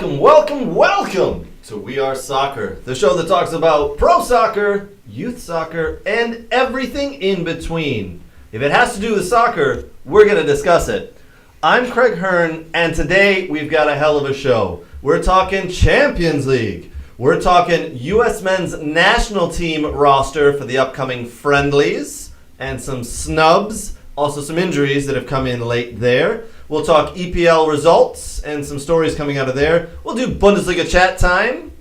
welcome to We Are Soccer, the show that talks about pro soccer, youth soccer, and everything in between. If it has to do with soccer, we're going to discuss it. I'm Craig Hearn, and today we've got a hell of a show. We're talking Champions League. We're talking US men's national team roster for the upcoming friendlies, and some snubs, also some injuries that have come in late there. We'll talk EPL results and some stories coming out of there. We'll do Bundesliga chat time.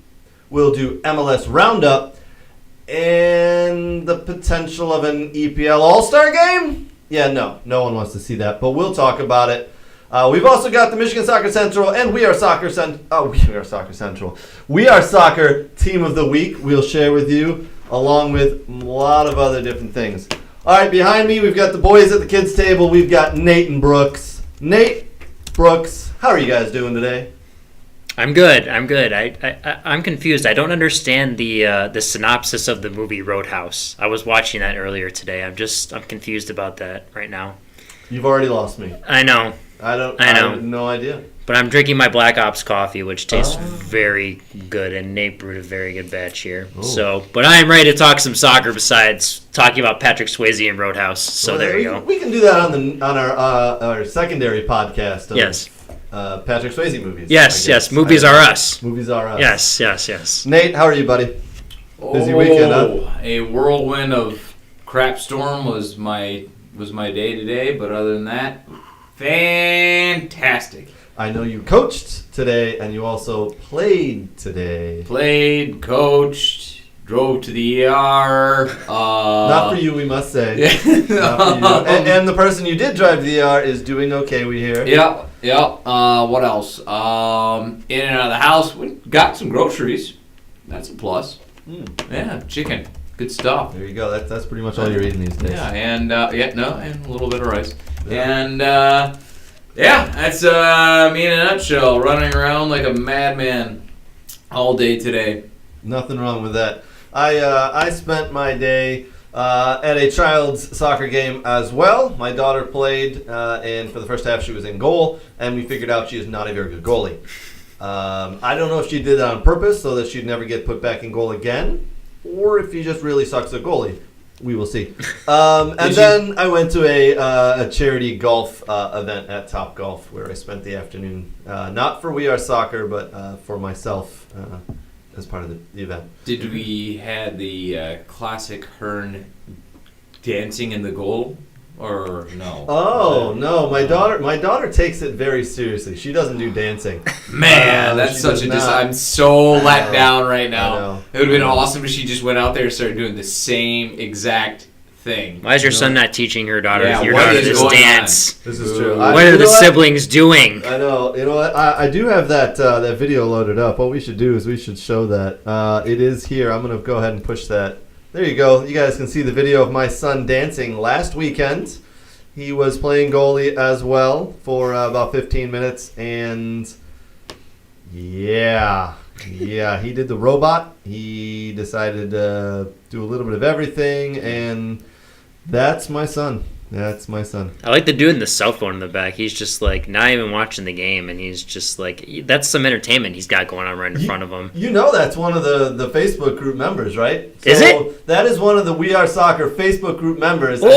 We'll do MLS roundup. And the potential of an EPL All-Star game? Yeah, no one wants to see that, but we'll talk about it. We've also got the Michigan Soccer Central and We Are Soccer Central. We Are Soccer Team of the Week we'll share with you, along with a lot of other different things. All right, behind me, we've got the boys at the kids' table. We've got Nate and Brooks. Nate, Brooks, how are you guys doing today? I'm good. I'm confused. I don't understand the synopsis of the movie Roadhouse. I was watching that earlier today. I'm confused about that right now. You've already lost me. I know. I have no idea. But I'm drinking my Black Ops coffee, which tastes very good, and Nate brewed a very good batch here. Ooh. But I am ready to talk some soccer besides talking about Patrick Swayze and Roadhouse. So there you go. We can do that on our secondary podcast. Yes. Patrick Swayze movies. Yes. Movies are us. Movies are us. Yes. Nate, how are you, buddy? Busy weekend, huh? A whirlwind of crap storm was my day today, but other than that, fantastic. I know you coached today, and you also played today. Played, coached, drove to the ER. Not for you, we must say. Not for you. And the person you did drive to the ER is doing okay, we hear. Yep. What else? In and out of the house. We got some groceries. That's a plus. Yeah, chicken. Good stuff. There you go. That's pretty much all you're eating these days. Yeah, and a little bit of rice. Yeah. And that's me in a nutshell, running around like a madman all day today. Nothing wrong with that. I spent my day at a child's soccer game as well. My daughter played, and for the first half she was in goal, and we figured out she is not a very good goalie. I don't know if she did that on purpose so that she'd never get put back in goal again, or if he just really sucks at goalie. We will see. And then I went to a charity golf event at Top Golf where I spent the afternoon, not for We Are Soccer, but for myself as part of the event. Did we have the classic Hearn dancing in the goal, or no? Oh no, my daughter takes it very seriously. She doesn't do dancing. Man, that's such a I'm so let down right now. It would have been awesome if she just went out there and started doing the same exact thing. Why is your son not teaching your daughter this dance? This is true. What are the siblings doing? I know. You know what? I do have that video loaded up. What we should do is we should show that. It is here. I'm going to go ahead and push that. There you go. You guys can see the video of my son dancing last weekend. He was playing goalie as well for about 15 minutes, and yeah, he did the robot. He decided to do a little bit of everything, and that's my son. I like the dude in the cell phone in the back. He's just like not even watching the game, and he's just like, that's some entertainment he's got going on right in front of him. You know that's one of the Facebook group members, right? Is it? That is one of the We Are Soccer Facebook group members. Oh.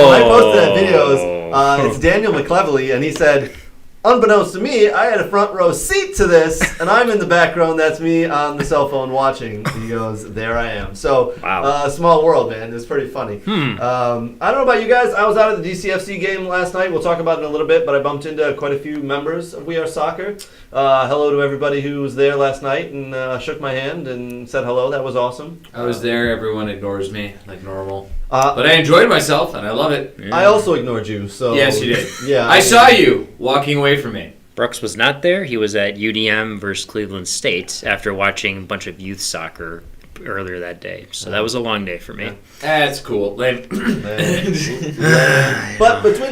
When I posted that videos, it's Daniel McClevely, and he said, unbeknownst to me, I had a front row seat to this, and I'm in the background. That's me on the cell phone watching. He goes, there I am. So, wow. Small world, man. It's pretty funny. I don't know about you guys. I was out at the DCFC game last night. We'll talk about it in a little bit, but I bumped into quite a few members of We Are Soccer. Hello to everybody who was there last night and shook my hand and said hello. That was awesome. I was there. Everyone ignores me like normal. But I enjoyed myself, and I love it. Yeah. I also ignored you. So yes, you did. Yeah, I saw you walking away from me. Brooks was not there. He was at UDM versus Cleveland State after watching a bunch of youth soccer earlier that day. So that was a long day for me. That's cool. But between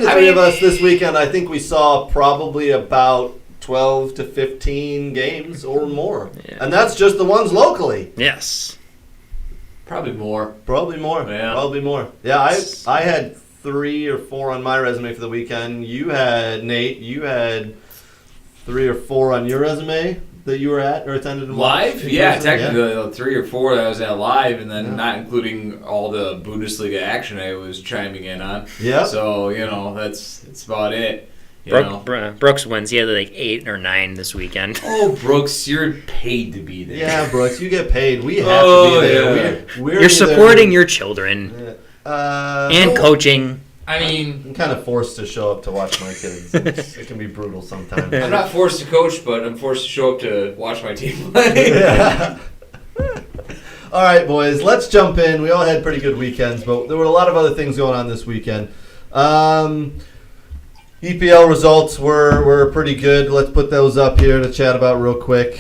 the three of us this weekend, I think we saw probably about 12 to 15 games or more. Yeah. And that's just the ones locally. Yes. Probably more. Yeah, I had 3 or 4 on my resume for the weekend. You had, Nate, 3 or 4 on your resume. that you were at or attended? Live? Yeah, technically 3 or 4 that I was at live, and then not including all the Bundesliga action I was chiming in on. Yeah. So, that's about it. Brooks wins. He had like 8 or 9 this weekend. Oh, Brooks, you're paid to be there. Yeah, Brooks, you get paid. We have to be there. Yeah. You're supporting your children and coaching. I mean, I'm kind of forced to show up to watch my kids. It can be brutal sometimes. I'm not forced to coach, but I'm forced to show up to watch my team play. Yeah. All right, boys, let's jump in. We all had pretty good weekends, but there were a lot of other things going on this weekend. EPL results were pretty good. Let's put those up here to chat about real quick.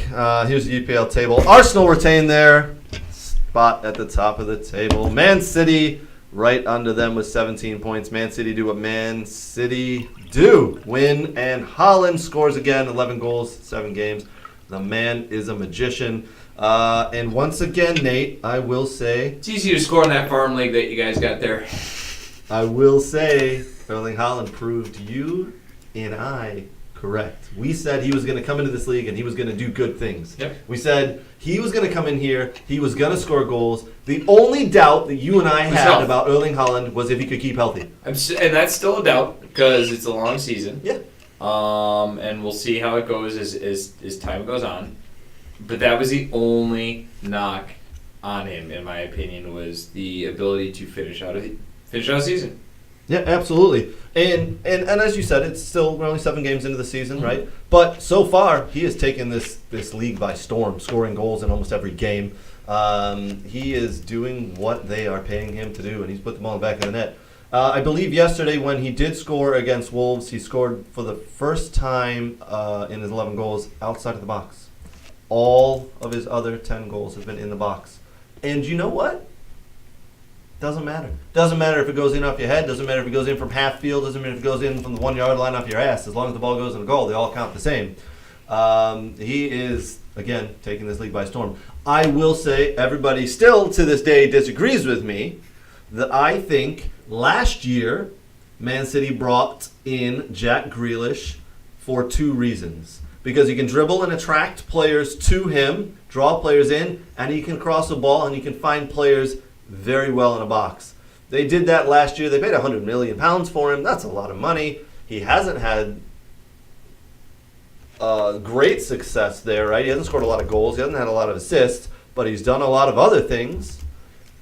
Here's the EPL table. Arsenal retained their spot at the top of the table. Man City right under them with 17 points. Man City do what Man City do. Win, and Haaland scores again. 11 goals, 7 games. The man is a magician. And once again, Nate, I will say... It's easy to score in that farm league that you guys got there. I will say Erling Haaland proved you and I correct. We said he was going to come into this league and he was going to do good things. Yep. We said he was going to come in here, he was going to score goals. The only doubt that you and I had about Erling Haaland was if he could keep healthy. And that's still a doubt because it's a long season. Yeah. And we'll see how it goes as time goes on. But that was the only knock on him, in my opinion, was the ability to finish out the season. Yeah, absolutely. And as you said, we're only 7 games into the season, right? But so far, he has taken this league by storm, scoring goals in almost every game. He is doing what they are paying him to do, and he's put them all in the back of the net. I believe yesterday when he did score against Wolves, he scored for the first time in his 11 goals outside of the box. All of his other 10 goals have been in the box. And you know what? Doesn't matter. Doesn't matter if it goes in off your head. Doesn't matter if it goes in from half field. Doesn't matter if it goes in from the 1 yard line off your ass. As long as the ball goes in a goal, they all count the same. He is, again, taking this league by storm. I will say everybody still to this day disagrees with me that I think last year Man City brought in Jack Grealish for 2 reasons. Because he can dribble and attract players to him, draw players in, and he can cross the ball and he can find players very well in a box. They did that last year. They paid £100 million for him. That's a lot of money. He hasn't had great success there, right? He hasn't scored a lot of goals. He hasn't had a lot of assists, but he's done a lot of other things.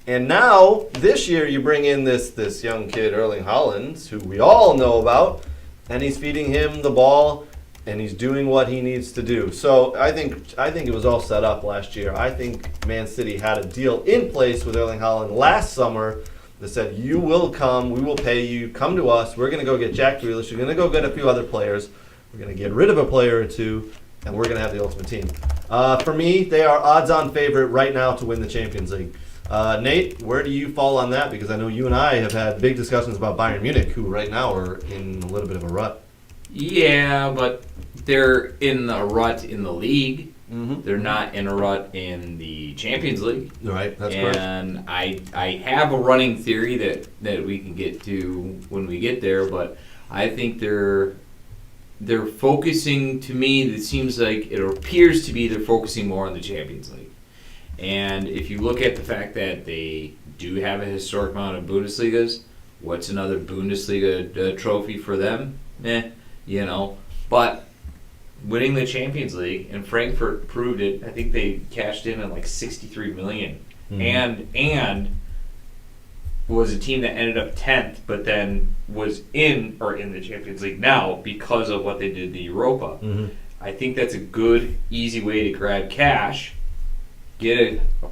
And now, this year, you bring in this young kid, Erling Haaland, who we all know about, and he's feeding him the ball, and he's doing what he needs to do. So I think it was all set up last year. I think Man City had a deal in place with Erling Haaland last summer that said, you will come, we will pay you, come to us, we're going to go get Jack Grealish, we're going to go get a few other players, we're going to get rid of a player or two, and we're going to have the ultimate team. For me, they are odds-on favorite right now to win the Champions League. Nate, where do you fall on that? Because I know you and I have had big discussions about Bayern Munich, who right now are in a little bit of a rut. Yeah, but they're in a rut in the league. Mm-hmm. They're not in a rut in the Champions League. Right, that's correct. And I have a running theory that we can get to when we get there, but I think they're focusing, to me, it seems like, it appears to be they're focusing more on the Champions League. And if you look at the fact that they do have a historic amount of Bundesligas, what's another Bundesliga trophy for them? But winning the Champions League, and Frankfurt proved it. I think they cashed in at like $63 million, and was a team that ended up 10th, but then was in the Champions League now because of what they did in the Europa. Mm-hmm. I think that's a good, easy way to grab cash, get a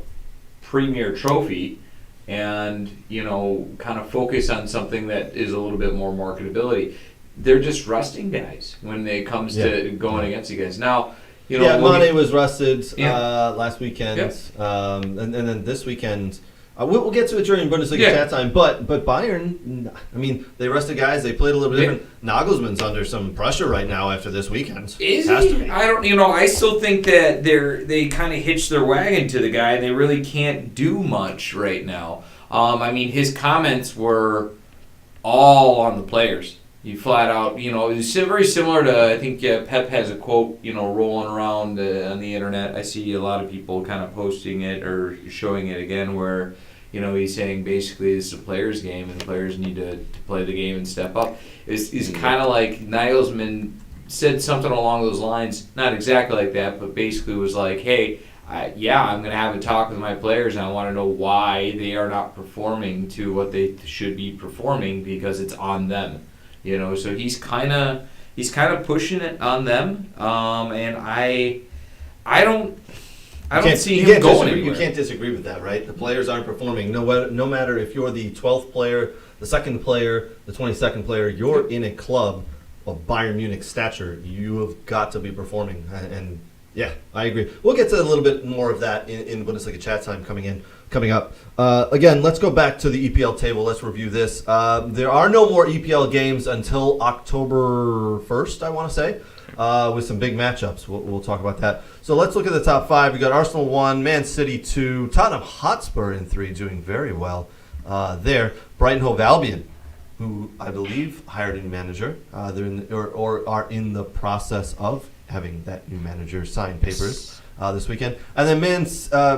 premier trophy, and kind of focus on something that is a little bit more marketability. They're just resting guys when it comes to going against you guys. Now, Mane was rested last weekend, and then this weekend. We'll get to it during Bundesliga chat time, but Bayern, I mean, they rested guys. They played a little bit different. Nagelsmann's under some pressure right now after this weekend. Is he? I don't. I still think that they kind of hitched their wagon to the guy, and they really can't do much right now. His comments were all on the players. You flat out, it's very similar to, I think Pep has a quote, rolling around on the internet. I see a lot of people kind of posting it or showing it again where, he's saying basically this is a player's game and the players need to play the game and step up. It's kind of like Nagelsmann said something along those lines, not exactly like that, but basically was like, hey, I'm going to have a talk with my players and I want to know why they are not performing to what they should be performing because it's on them. So he's kind of pushing it on them, and I don't see him going anywhere. You can't disagree with that, right? The players aren't performing. No matter if you're the 12th player, the 2nd player, the 22nd player, you're in a club of Bayern Munich stature. You have got to be performing, and yeah, I agree. We'll get to a little bit more of that in Bundesliga chat time coming up. Again, let's go back to the EPL table. Let's review this. There are no more EPL games until October 1st, I want to say, with some big matchups. We'll talk about that. So let's look at the top 5. We got Arsenal 1, Man City 2, Tottenham Hotspur in 3, doing very well there. Brighton Hove Albion, who I believe hired a new manager. They're or are in the process of having that new manager sign papers this weekend. And then Manchester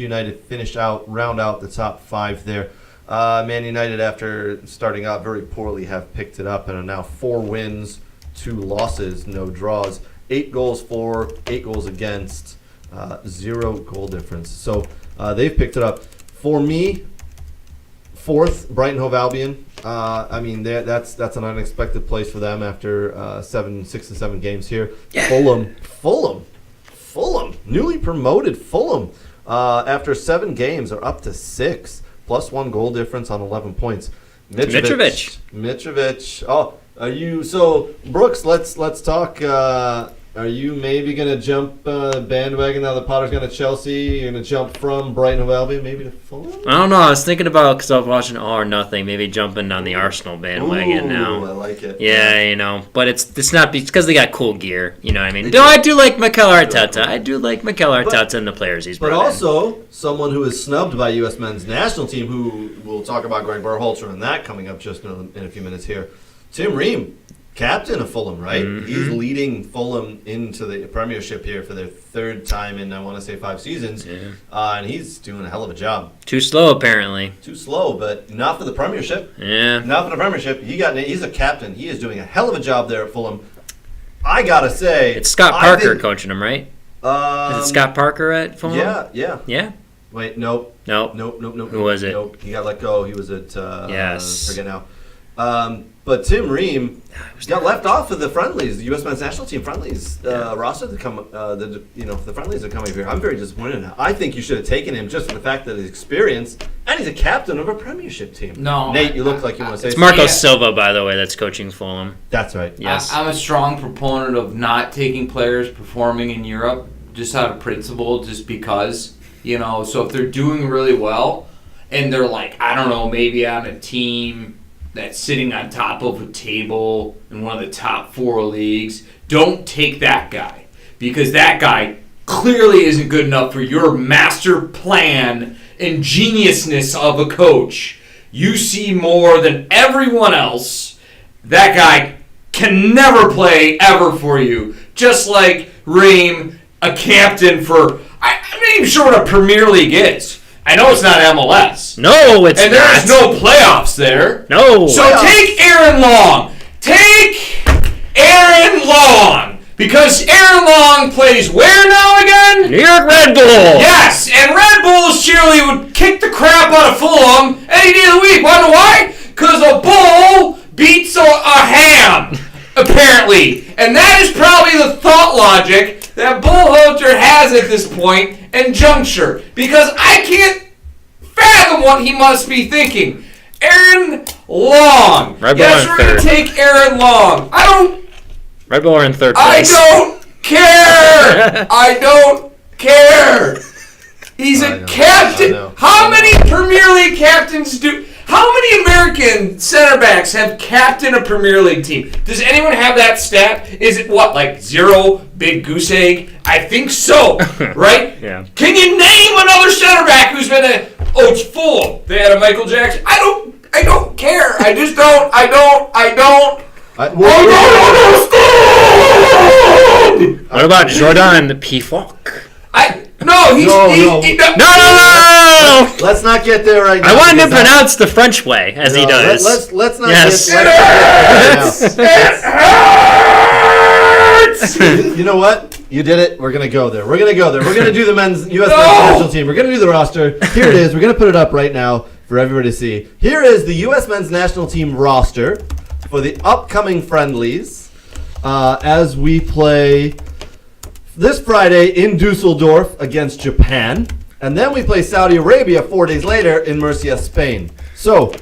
United finished round out the top 5 there. Man United, after starting out very poorly, have picked it up and are now 4 wins, 2 losses, no draws. 8 goals for, 8 goals against, 0 goal difference. So they've picked it up. For me, 4th, Brighton Hove Albion. That's an unexpected place for them after 6 to 7 games here. Yeah. Fulham, newly promoted Fulham, after 7 games are up to 6, plus 1 goal difference on 11 points. Mitrovic. Oh, are you so Brooks? Let's talk. Are you maybe going to jump bandwagon now that Potter's going to Chelsea? You're going to jump from Brighton Hove Albion maybe to Fulham? I don't know. I was thinking about, because I was watching All or Nothing, maybe jumping on the Arsenal bandwagon now. I like it. Yeah, but it's not because they got cool gear. You know what I mean? I do like Mikel Arteta. I do like Mikel Arteta and the players he's brought in. But also, someone who is snubbed by U.S. men's national team, who we'll talk about Greg Berhalter and that coming up just in a few minutes here. Tim Ream. Captain of Fulham, right? Mm-hmm. He's leading Fulham into the Premiership here for their 3rd time in, I want to say, 5 seasons. Yeah. And he's doing a hell of a job. Too slow, apparently. Too slow, but not for the Premiership. Yeah. Not for the Premiership. He's a captain. He is doing a hell of a job there at Fulham. I got to say... It's Scott Parker coaching him, right? Is it Scott Parker at Fulham? Yeah. Yeah? Wait, nope. Nope. Who was it? Nope. He got let go. He was at... yes. Forget now. But Tim Ream got left off of the friendlies, the U.S. men's national team friendlies roster to come. The friendlies are coming here. I'm very disappointed now. I think you should have taken him just for the fact that his experience, and he's a captain of a Premiership team. No, Nate, you look like you want to say. It's Marco Silva, by the way, that's coaching Fulham. That's right. Yes, I'm a strong proponent of not taking players performing in Europe just out of principle, just because So if they're doing really well, and they're like, I don't know, maybe on a team that's sitting on top of a table in one of the top 4 leagues, don't take that guy. Because that guy clearly isn't good enough for your master plan and geniusness of a coach. You see more than everyone else. That guy can never play ever for you. Just like Ream, a captain for... I'm not even sure what a Premier League is. I know it's not MLS. No, it's not. And there's no playoffs there. No. So take Aaron Long. Because Aaron Long plays where now again? New York Red Bull. Yes, and Red Bull's cheerleader would kick the crap out of Fulham any day of the week. Wonder why? Because a bull beats a ham, apparently. And that is probably the thought logic that Bullholter has at this point and juncture, because I can't fathom what he must be thinking. Aaron Long. Yes, we're going to take Aaron Long. Red Bull are in 3rd place. I don't care. I don't care. He's a captain. How many Premier League captains how many American center backs have captained a Premier League team? Does anyone have that stat? Is it like 0, big goose egg? I think so, right? Yeah. Can you name another center back who's been it's Fulham. They had a Michael Jackson. I I don't care. I just don't. I don't understand. What about Jordan Pifok? No. Let's not get there right now. I want him to pronounce the French way, as he does. Let's not Yes. get It hurts. You know what? You did it. We're going to go there. We're going to do the U.S. men's national team. We're going to do the roster. Here it is. We're going to put it up right now for everybody to see. Here is the U.S. men's national team roster for the upcoming friendlies as we play this Friday in Dusseldorf against Japan. And then we play Saudi Arabia 4 days later in Murcia, Spain. So,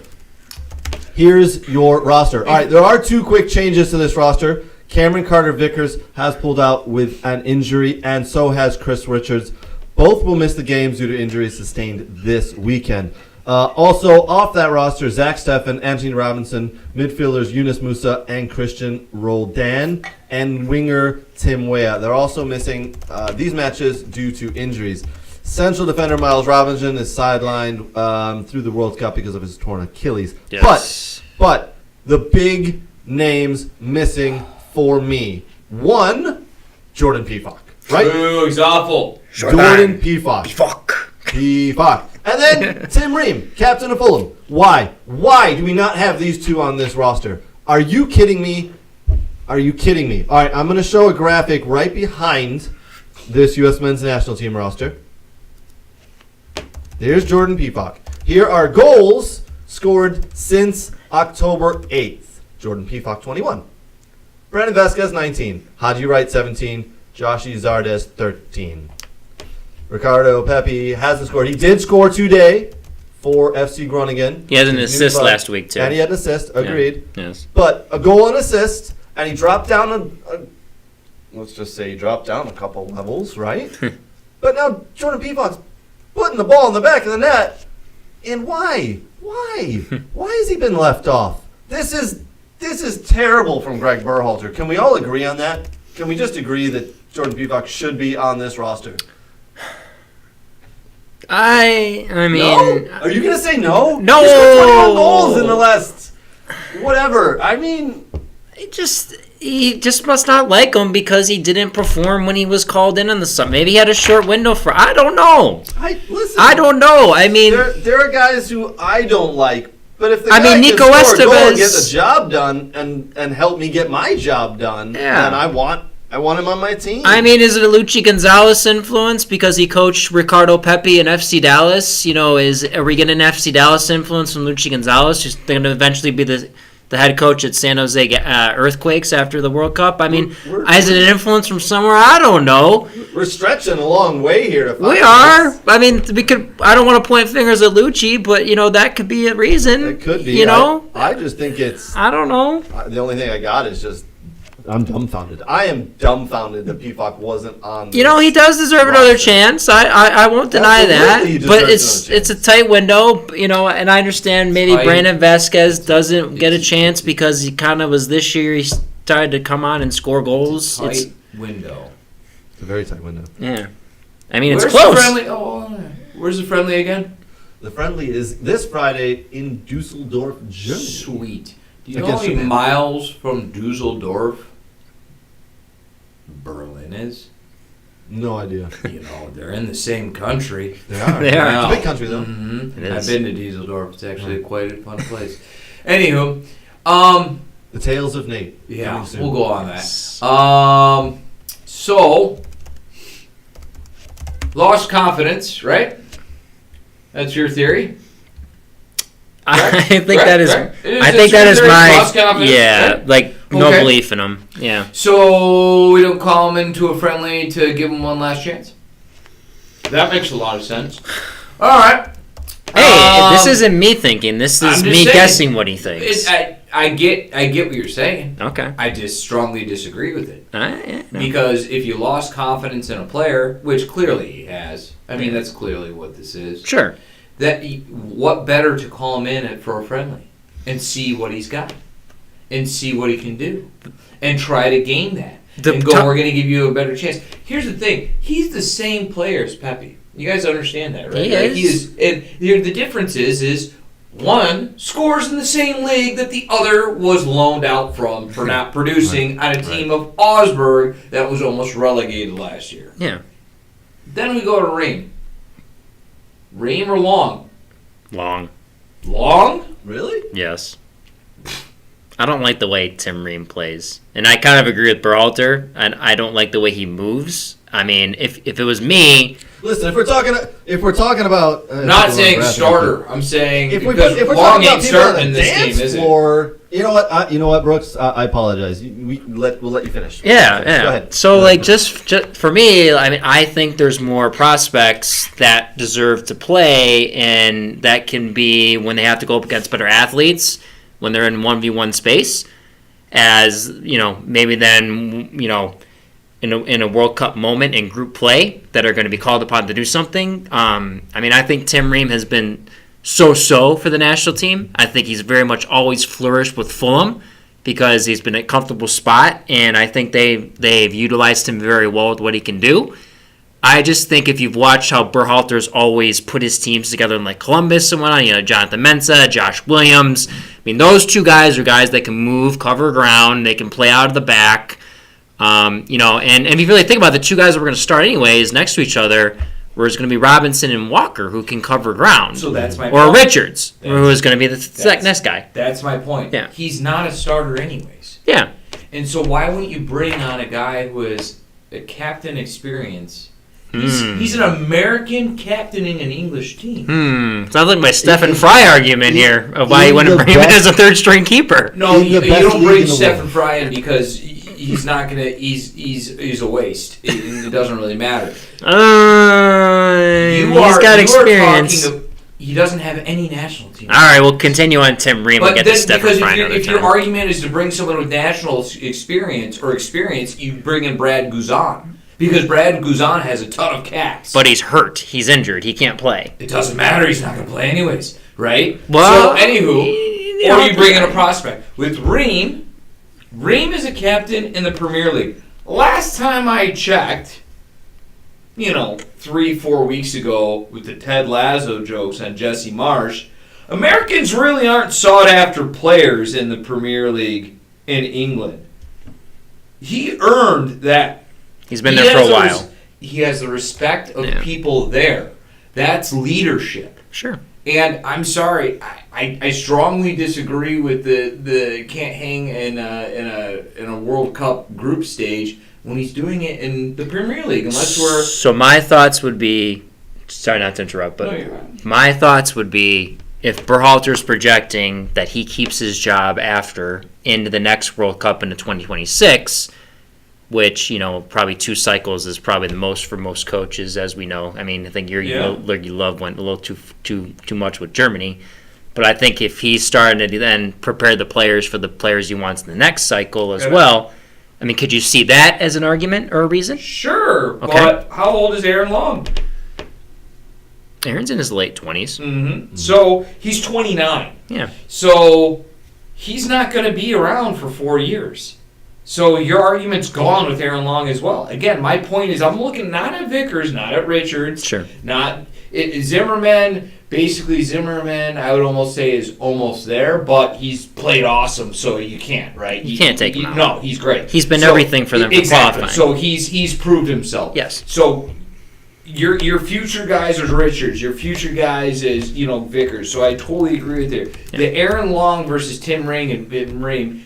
here's your roster. All right, there are 2 quick changes to this roster. Cameron Carter-Vickers has pulled out with an injury, and so has Chris Richards. Both will miss the games due to injuries sustained this weekend. Also, off that roster, Zach Steffen, Anthony Robinson, midfielders Yunus Musa and Christian Roldan, and winger Tim Weah. They're also missing these matches due to injuries. Central defender Miles Robinson is sidelined through the World Cup because of his torn Achilles. Yes. But the big names missing for me. 1, Jordan Pifok. Right? Ooh, he's awful. Jordan Pifok. Pifok. And then Tim Ream, captain of Fulham. Why? Why do we not have these 2 on this roster? Are you kidding me? All right, I'm going to show a graphic right behind this U.S. men's national team roster. There's Jordan Pifok. Here are goals scored since October 8th. Jordan Pifok, 21. Brandon Vasquez, 19. Haji Wright, 17. Joshi Zardes, 13. Ricardo Pepi hasn't scored. He did score today for FC Groningen. He had an assist last week, too. And he had an assist, agreed. Yeah. Yes. But a goal and assist, and he dropped down let's just say he dropped down a couple levels, right? But now Jordan Pifok's putting the ball in the back of the net. And why? Why has he been left off? This is terrible from Greg Berhalter. Can we all agree on that? Can we just agree that Jordan Pifok should be on this roster? I mean... No? Are you going to say no? No! He scored 21 goals in the last... Whatever. I mean... He just must not like him because he didn't perform when he was called in on the summer. Maybe he had a short window for... I don't know. I don't know. I mean... There are guys who I don't like, but if the guy can Nico score a goal and Estevez... get the job done and help me get my job done, then I want him on my team. I mean, is it a Luchi Gonzalez influence because he coached Ricardo Pepi in FC Dallas? You know, are we getting an FC Dallas influence from Luchi Gonzalez? Just going to eventually be the head coach at San Jose Earthquakes after the World Cup? I mean, is it an influence from somewhere? I don't know. We're stretching a long way here to find We are. I mean, we could. I don't want to point fingers at Lucci, but that could be a reason. It could be. I just think it's. I don't know. The only thing I got is just. I'm dumbfounded. I am dumbfounded that Pifok wasn't on. He does deserve another chance. I won't deny that. But it's a tight window, and I understand maybe Brandon Vasquez doesn't get a chance because he kind of was this year. He started to come on and score goals. It's a tight window. It's a very tight window. Yeah. I mean, it's Where's close. The friendly? Where's the friendly again? The friendly is this Friday in Dusseldorf, Germany. Sweet. Do you know how many miles from Dusseldorf Berlin is? No idea. They're in the same country. They are. They are. It's a big country, though. Mm-hmm. I've been to Dusseldorf. It's actually quite a fun place. Anywho, the Tales of Nate. Yeah, we'll go on that. So, lost confidence, right? That's your theory? I think that is. Correct. I think that is Lost my. confidence, Yeah, right? like no belief in him. Yeah. So we don't call him into a friendly to give him one last chance. That makes a lot of sense. All right. Hey, this isn't me thinking. This is me guessing what he thinks. I get what you're saying. Okay. I just strongly disagree with it. No. Because if you lost confidence in a player, which clearly he has, I mean that's clearly what this is. Sure. What better to call him in for a friendly and see what he's got and see what he can do and try to gain that we're going to give you a better chance. Here's the thing: he's the same player as Pepe. You guys understand that, right? He is. And the difference is one scores in the same league that the other was loaned out from for not producing on a team of Augsburg that was almost relegated last year. Yeah. Then we go to Ream. Ream or Long? Long. Long? Really? Yes. I don't like the way Tim Ream plays. And I kind of agree with Berhalter, and I don't like the way he moves. I mean, if it was me... Listen, if we're talking about... Not saying starter. I'm saying if we're because talking Long about ain't people on starting the in this dance game, is it? floor, you know what, Brooks? I apologize. We'll let you finish. Yeah, Go yeah. ahead. So, like, just for me, I mean, I think there's more prospects that deserve to play, and that can be when they have to go up against better athletes, when they're in 1v1 space, as, you know, maybe then, you know, in a World Cup moment in group play that are going to be called upon to do something. I mean, I think Tim Ream has been so-so for the national team. I think he's very much always flourished with Fulham because he's been at a comfortable spot, and I think they've utilized him very well with what he can do. I just think if you've watched how Berhalter's always put his teams together in like Columbus and whatnot, you know, Jonathan Mensah, Josh Williams. I mean, those two guys are guys that can move, cover ground, they can play out of the back. You know, and if you really think about it, the two guys that we're going to start anyways next to each other, where it's going to be Robinson and Walker who can cover ground. So that's my or point. Richards, who is going to be the next guy. That's my point. Yeah. He's not a starter anyways. Yeah. And so why wouldn't you bring on a guy who has a captain experience? He's an American captaining an English team. Sounds like my Stephen Fry argument here of why you wouldn't bring him in as a third-string keeper. No, you don't bring Stephen Fry in because he's not gonna. He's a waste. It doesn't really matter. He's got experience. He doesn't have any national team. All right, we'll continue on Tim Ream. We'll get to Stephen Fry another time. If your argument is to bring someone with national experience, you bring in Brad Guzan. Because Brad Guzan has a ton of caps. But he's hurt. He's injured. He can't play. It doesn't matter. He's not going to play anyways, right? Well, so, anywho, or you bring in a prospect. With Ream is a captain in the Premier League. Last time I checked, 3-4 weeks ago with the Ted Lasso jokes on Jesse Marsh, Americans really aren't sought after players in the Premier League in England. He earned that. He's been there for a while. He has the respect of people there. That's leadership. Sure. And I'm sorry, I strongly disagree with the can't hang in a World Cup group stage when he's doing it in the Premier League. Unless we're so my thoughts would be, sorry not to interrupt, but my thoughts would be if Berhalter's projecting that he keeps his job after into the next World Cup into 2026. Which, probably 2 cycles is probably the most for most coaches, as we know. I mean, I think your love went a little too much with Germany. But I think if he's starting to then prepare the players for the players he wants in the next cycle as well, I mean, could you see that as an argument or a reason? Sure, okay. But how old is Aaron Long? Aaron's in his late 20s. Mm-hmm. So he's 29. Yeah. So he's not going to be around for 4 years. So your argument's gone with Aaron Long as well. Again, my point is I'm looking not at Vickers, not at Richards, not Zimmerman. Basically, Zimmerman, I would almost say, is almost there, but he's played awesome, so you can't, right? You can't take him out. No, he's great. He's been everything for them for qualifying. So he's proved himself. Yes. So your future guys is Richards. Your future guys is Vickers. So I totally agree with you. Yeah. The Aaron Long versus Tim Ream,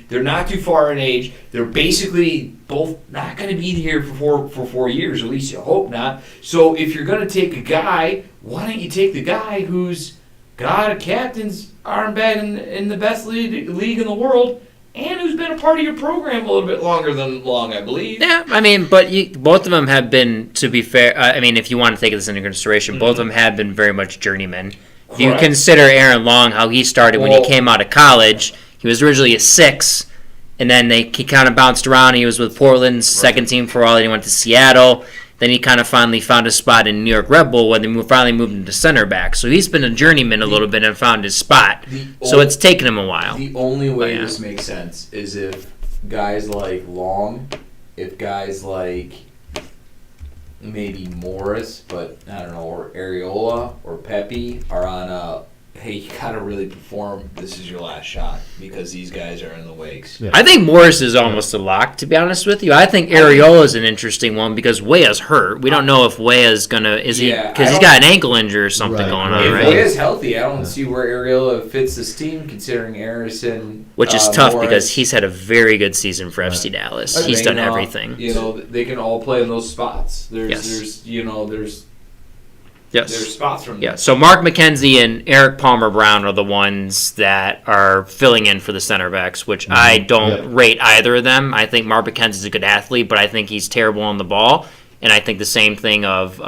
they're not too far in age. They're basically both not going to be here for 4 years. At least you hope not. So if you're going to take a guy, why don't you take the guy who's got a captain's armband in the best league in the world? And who's been a part of your program a little bit longer than Long, I believe. Yeah, I mean, but both of them have been, to be fair, I mean, if you want to take this into consideration, both of them have been very much journeymen. If you consider Aaron Long, how he started when he came out of college, he was originally a 6, and then he kind of bounced around. He was with Portland's second team for a while, then he went to Seattle. Then he kind of finally found a spot in New York Red Bull when they finally moved him to center back. So he's been a journeyman a little bit and found his spot. So it's taken him a while. The only way this makes sense is if guys like Long, if guys like maybe Morris, but I don't know, or Areola or Pepe are on a hey, you gotta really perform. This is your last shot because these guys are in the wakes. Yeah. I think Morris is almost a lock, to be honest with you. I think Areola is an interesting one because Weah's hurt. We don't know if Weah's because he's got an ankle injury or something going on, If right? Weah's healthy, I don't see where Areola fits this team, considering Harrison. Which is tough Morris. because he's had a very good season for FC Dallas. He's done everything. They can all play in those spots. There's spots from them. Yeah, so Mark McKenzie and Eric Palmer Brown are the ones that are filling in for the center backs, which I don't rate either of them. I think Mark McKenzie's a good athlete, but I think he's terrible on the ball. And I think the same thing of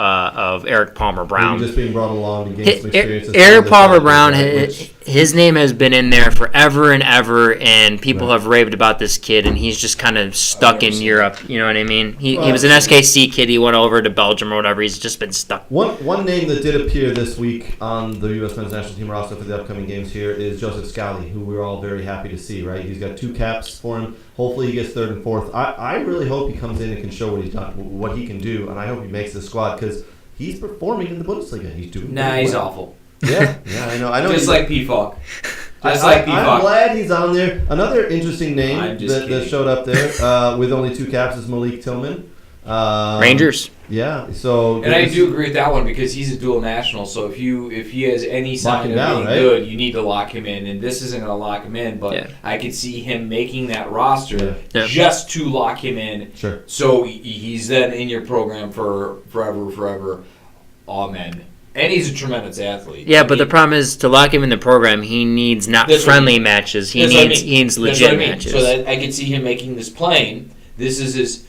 Eric Palmer Brown. Maybe just being brought along to gain some experience. Eric Palmer Brown, his name has been in there forever and ever, and people have raved about this kid, and he's just kind of stuck in Europe. You know what I mean? He was an SKC kid. He went over to Belgium or whatever. He's just been stuck. One name that did appear this week on the U.S. men's national team roster for the upcoming games here is Joseph Scally, who we're all very happy to see, right? He's got 2 caps for him. Hopefully he gets 3rd and 4th. I really hope he comes in and can show what he can do, and I hope he makes the squad because he's performing in the Bundesliga. He's doing he's well. awful. Yeah, I know. Just like P-Falk. I'm glad he's on there. Another interesting name that showed up there with only 2 caps is Malik Tillman. Rangers. Yeah, so and I do agree with that one because he's a dual national. So if he has any sign of being good, you need to lock him in. And this isn't going to lock him in, but I could see him making that roster just to lock him in. Sure. So he's then in your program for forever. Amen. And he's a tremendous athlete. Yeah, but the problem is to lock him in the program, he needs not friendly matches. He needs legit matches. So that I could see him making this plane. This is his,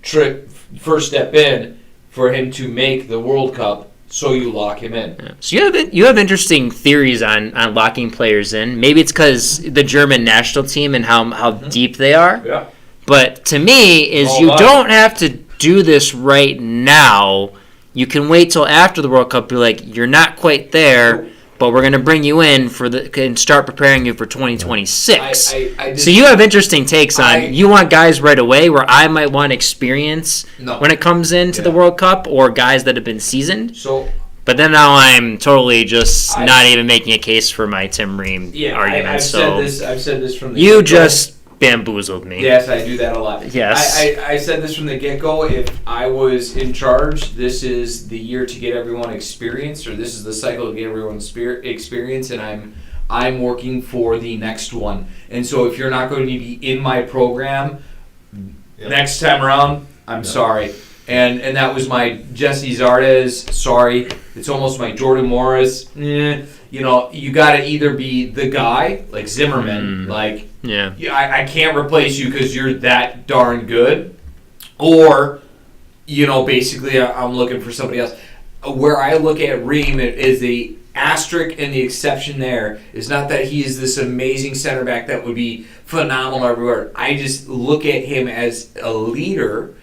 trick. First step in for him to make the World Cup, so you lock him in. Yeah. So you have interesting theories on locking players in. Maybe it's because the German national team and how deep they are. Yeah. But to me, don't have to do this right now. You can wait till after the World Cup. Be like, you're not quite there, but we're going to bring you in and start preparing you for 2026. So you have interesting takes on. You want guys right away, where I might want experience when it comes into the World Cup, or guys that have been seasoned. But then now I'm totally just not even making a case for my Tim Ream argument. I've said this from the you just bamboozled me. Yes, I do that a lot. Yes. I said this from the get-go. If I was in charge, this is the year to get everyone experience, or this is the cycle to get everyone experience, and I'm working for the next one. And so if you're not going to be in my program next time around, I'm sorry. And that was my Jesse Zardes, sorry. It's almost my Jordan Morris. You got to either be the guy, like Zimmerman, I can't replace you because you're that darn good. Or, basically I'm looking for somebody else. Where I look at Ream is the asterisk and the exception there is not that he is this amazing center back that would be phenomenal everywhere. I just look at him as a leader,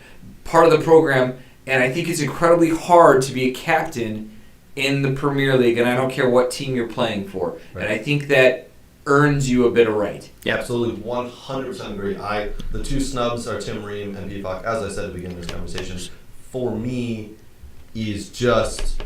part of the program, and I think it's incredibly hard to be a captain in the Premier League, and I don't care what team you're playing for. Right. And I think that earns you a bit of right. Yeah, absolutely, 100% agree. The 2 snubs are Tim Ream and P-Falk, as I said at the beginning of this conversation. For me, is just,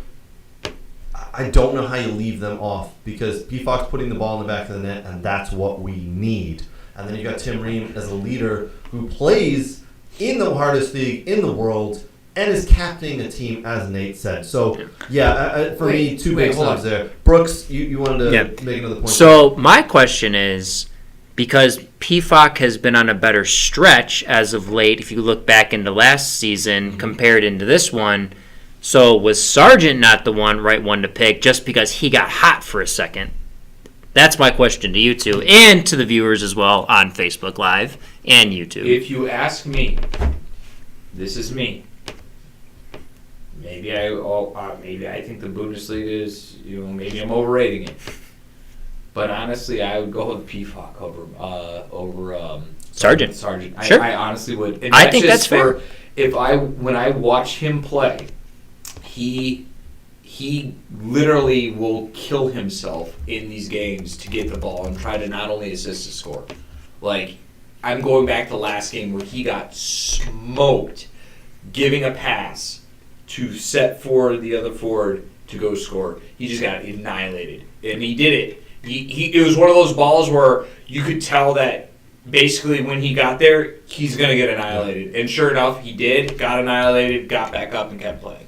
I don't know how you leave them off, because P-Falk's putting the ball in the back of the net, and that's what we need. And then you got Tim Ream as a leader who plays in the hardest league in the world and is captaining a team, as Nate said. So, for me, 2 big snubs there. Brooks, you wanted to make another point. So, my question is, because PFOC has been on a better stretch as of late, if you look back into last season compared into this one, so was Sargent not the right one to pick just because he got hot for a second? That's my question to you two and to the viewers as well on Facebook Live and YouTube. If you ask me, this is me. Maybe I think the Bundesliga is, maybe I'm overrating it. But honestly, I would go with PFOC over Sargent. Sure. I honestly would. And I think that's fair. When I watch him play, he literally will kill himself in these games to get the ball and try to not only assist to score. Like, I'm going back to last game where he got smoked giving a pass to set forward the other forward to go score. He just got annihilated, and he did it. It was one of those balls where you could tell that basically when he got there, he's going to get annihilated. And sure enough, he did, got annihilated, got back up, and kept playing.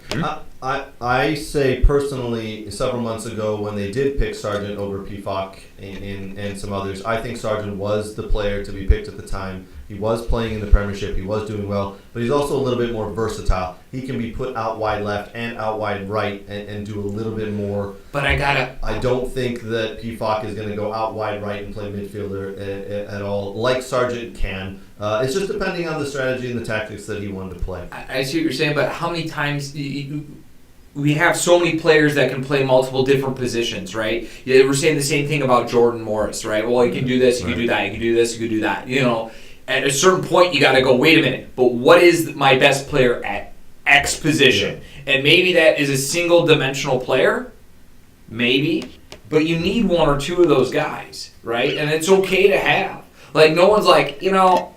I say personally, several months ago when they did pick Sargent over Pifak and some others, I think Sargent was the player to be picked at the time. He was playing in the Premiership. He was doing well, but he's also a little bit more versatile. He can be put out wide left and out wide right and do a little bit more. But I don't think that Pifak is going to go out wide right and play midfielder at all, like Sargent can. It's just depending on the strategy and the tactics that he wanted to play. I see what you're saying, but how many times... We have so many players that can play multiple different positions, right? Yeah, we're saying the same thing about Jordan Morris, right? Well, he can do this, he can do that, he can do this, he can do that. You know, at a certain point, you got to go, wait a minute, but what is my best player at X position? Yeah. And maybe that is a single-dimensional player, maybe, but you need one or two of those guys, right? And it's okay to have. Like, no one's like, you know...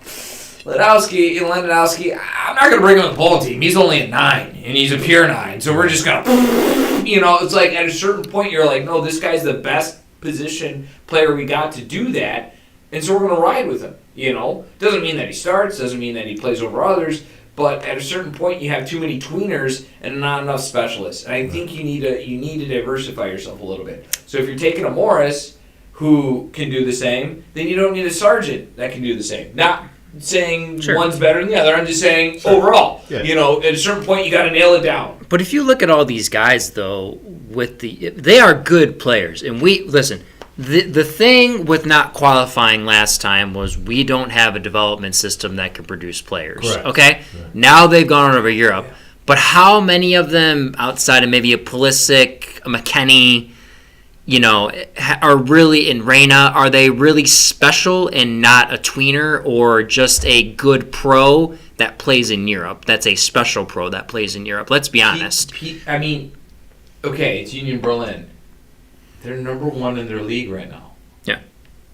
Lewandowski, I'm not going to bring him on the ball team. He's only a 9, and he's a pure 9. So we're just going to, you know, it's like at a certain point you're like, no, this guy's the best position player we got to do that, and so we're going to ride with him, you know. Doesn't mean that he starts, doesn't mean that he plays over others, but at a certain point you have too many tweeners and not enough specialists. And I think you need to diversify yourself a little bit. So if you're taking a Morris who can do the same, then you don't need a Sargent that can do the same. Not saying one's better than the other. I'm just saying overall. Yeah. You know, at a certain point, you got to nail it down. But if you look at all these guys, though, they are good players. And the thing with not qualifying last time was we don't have a development system that can produce players. Correct. Okay? Right. Now they've gone over Europe. Yeah. But how many of them, outside of maybe a Pulisic, a McKennie, you know, are really in Reyna, are they really special and not a tweener or just a good pro that plays in Europe? That's a special pro that plays in Europe. Let's be honest. I mean, okay, it's Union Berlin. They're number 1 in their league right now. Yeah.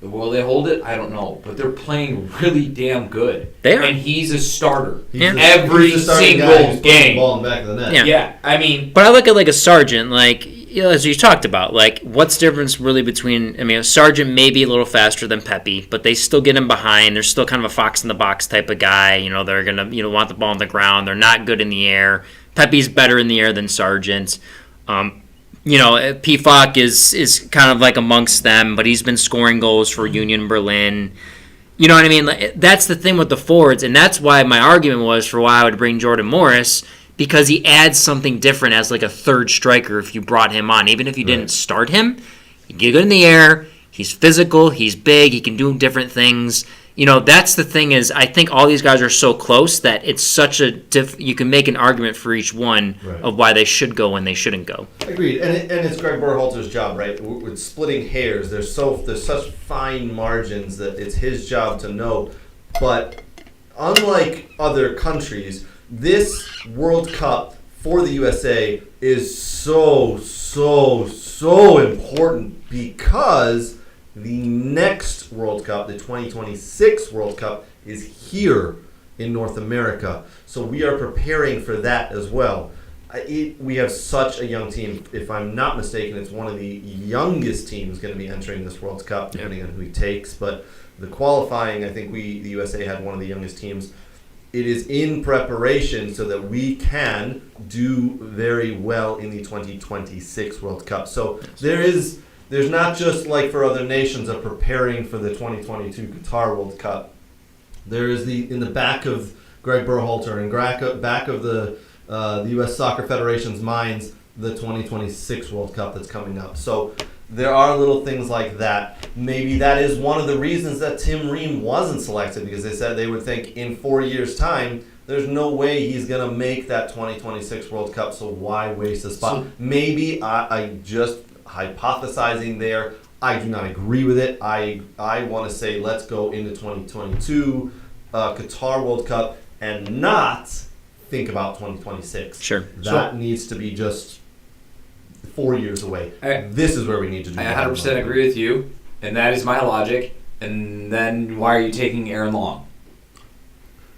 Will they hold it? I don't know. But they're playing really damn good. They are. And he's a starter every single game. Ball in the back of the net. Yeah, I mean. But I look at like a Sargent, like, you know, as you talked about, like, what's the difference really between, I mean, a Sargent may be a little faster than Pepe, but they still get him behind. They're still kind of a fox-in-the-box type of guy. You know, they're going to, you know, want the ball on the ground. They're not good in the air. Pepe's better in the air than Sargent. You know, Pifak is kind of like amongst them, but he's been scoring goals for Union Berlin. You know what I mean? Like, that's the thing with the forwards, and that's why my argument was for why I would bring Jordan Morris, because he adds something different as like a third striker if you brought him on. Even if you didn't start him, he get good in the air, he's physical, he's big, he can do different things. You know, that's the thing is I think all these guys are so close that it's such a you can make an argument for each one of why they should go and they shouldn't go. Agreed. And it's Greg Berhalter's job, right? With splitting hairs, there's such fine margins that it's his job to know. But unlike other countries, this World Cup for the USA is so important because the next World Cup, the 2026 World Cup, is here in North America. So we are preparing for that as well. We have such a young team. If I'm not mistaken, it's one of the youngest teams going to be entering this World Cup, depending on who he takes. But the qualifying, I think the USA had one of the youngest teams. It is in preparation so that we can do very well in the 2026 World Cup. So there's not just like for other nations of preparing for the 2022 Qatar World Cup. There is in the back of Greg Berhalter and back of the U.S. Soccer Federation's minds, the 2026 World Cup that's coming up. So there are little things like that. Maybe that is one of the reasons that Tim Ream wasn't selected, because they said they would think in 4 years' time, there's no way he's going to make that 2026 World Cup, so why waste a spot? So, maybe I just hypothesizing there. I do not agree with it. I want to say let's go into 2022 Qatar World Cup and not think about 2026. Sure. That needs to be just 4 years away. This is where we need to do. I 100% agree with you, and that is my logic. And then why are you taking Aaron Long?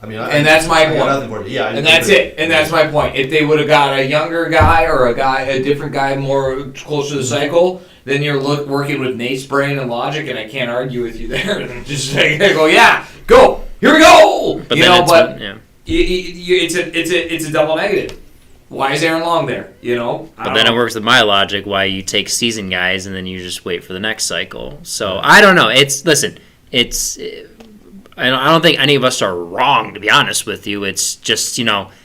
I mean, and that's my I got point. nothing for you. Yeah, And that's it. And that's my point. If they would have got a younger guy or a different guy more closer to the cycle, then you're working with Nate's brain and logic, and I can't argue with you there. And just go, yeah, go, here we go. But it's a double negative. Why is Aaron Long there? But then it works with my logic why you take season guys and then you just wait for the next cycle. So I don't know. I don't think any of us are wrong, to be honest with you. It's just,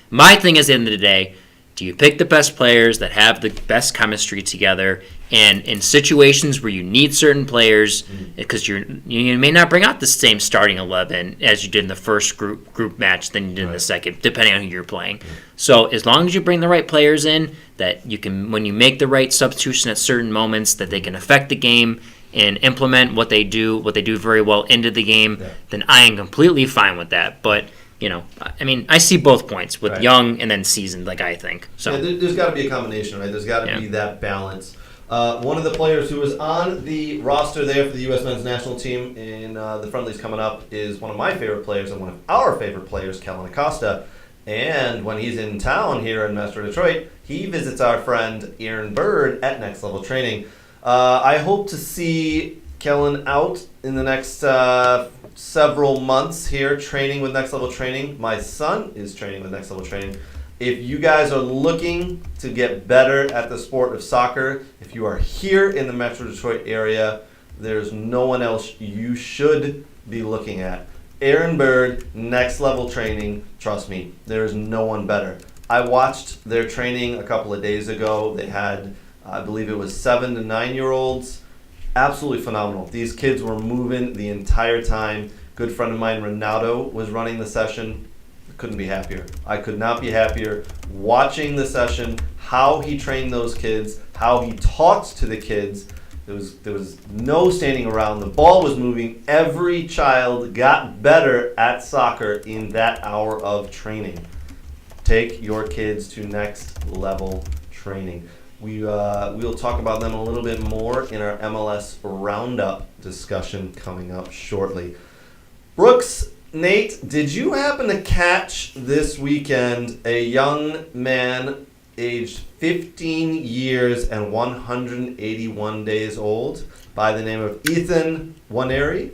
my thing is, at the end of the day, do you pick the best players that have the best chemistry together? And in situations where you need certain players, because you may not bring out the same starting 11 as you did in the first group match than you did in the second, depending on who you're playing. So as long as you bring the right players in, that you can, when you make the right substitution at certain moments, that they can affect the game and implement what they do very well into the game, then I am completely fine with that. But I see both points with young and then seasoned, like I think. So there's got to be a combination, right? There's got to be that balance. One of the players who is on the roster there for the U.S. men's national team in the friendlies coming up is one of my favorite players and one of our favorite players, Kellen Acosta. And when he's in town here in Metro Detroit, he visits our friend Aaron Bird at Next Level Training. I hope to see Kellen out in the next several months here training with Next Level Training. My son is training with Next Level Training. If you guys are looking to get better at the sport of soccer, if you are here in the Metro Detroit area, there's no one else you should be looking at. Aaron Bird, Next Level Training, trust me, there is no one better. I watched their training a couple of days ago. They had, I believe it was 7 to 9-year-olds. Absolutely phenomenal. These kids were moving the entire time. Good friend of mine, Ronaldo, was running the session. Couldn't be happier. I could not be happier watching the session, how he trained those kids, how he talked to the kids. There was no standing around. The ball was moving. Every child got better at soccer in that hour of training. Take your kids to Next Level Training. We'll talk about them a little bit more in our MLS roundup discussion coming up shortly. Brooks, Nate, did you happen to catch this weekend a young man aged 15 years and 181 days old by the name of Ethan Waneri?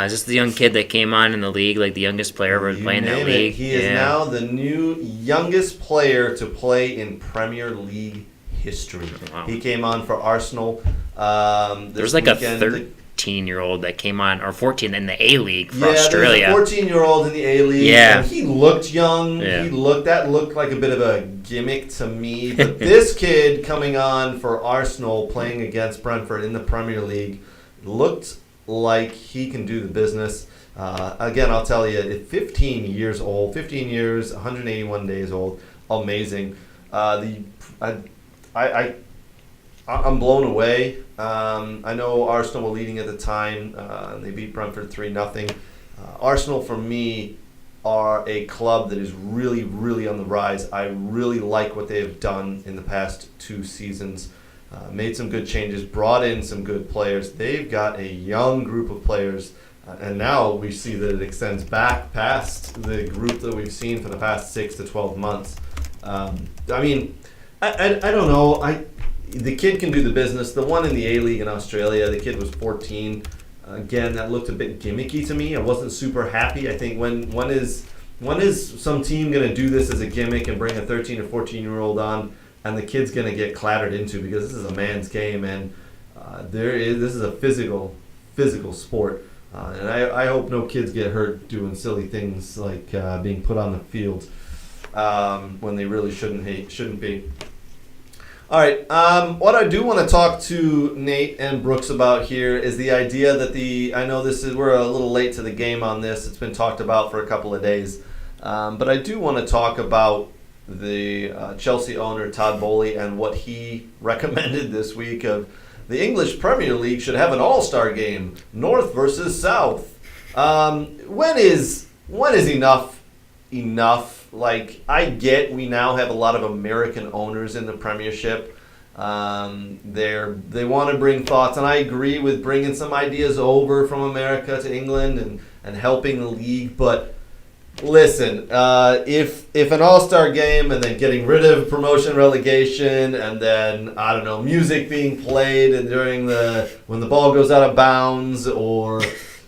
Is this the young kid that came on in the league, like the youngest player ever to play in that league? He is now the new youngest player to play in Premier League history. Wow. He came on for Arsenal. There's like weekend. a 13-year-old that came on, or 14 in the A-League for Australia. Yeah, there's a 14-year-old in the A-League. Yeah. And he looked young. Yeah. That looked like a bit of a gimmick to me. But this kid coming on for Arsenal, playing against Brentford in the Premier League, looked like he can do the business. Again, I'll tell you, at 15 years, 181 days old, amazing. I'm blown away. I know Arsenal were leading at the time. They beat Brentford 3-0. Arsenal, for me, are a club that is really, really on the rise. I really like what they have done in the past 2 seasons. Made some good changes, brought in some good players. They've got a young group of players, and now we see that it extends back past the group that we've seen for the past 6 to 12 months. I don't know. The kid can do the business. The one in the A-League in Australia, the kid was 14. Again, that looked a bit gimmicky to me. I wasn't super happy. I think when is some team going to do this as a gimmick and bring a 13 or 14-year-old on, and the kid's going to get clattered into, because this is a man's game, and this is a physical sport. And I hope no kids get hurt doing silly things like being put on the field when they really shouldn't be. All right, what I do want to talk to Nate and Brooks about here is the idea that I know we're a little late to the game on this. It's been talked about for a couple of days. But I do want to talk about the Chelsea owner, Todd Boehly, and what he recommended this week of the English Premier League should have an All-Star game, North versus South. When is enough? Like, I get we now have a lot of American owners in the Premiership. They want to bring thoughts, and I agree with bringing some ideas over from America to England and helping the league. But Listen, if an All-Star game and then getting rid of promotion relegation and then, I don't know, music being played and when the ball goes out of bounds or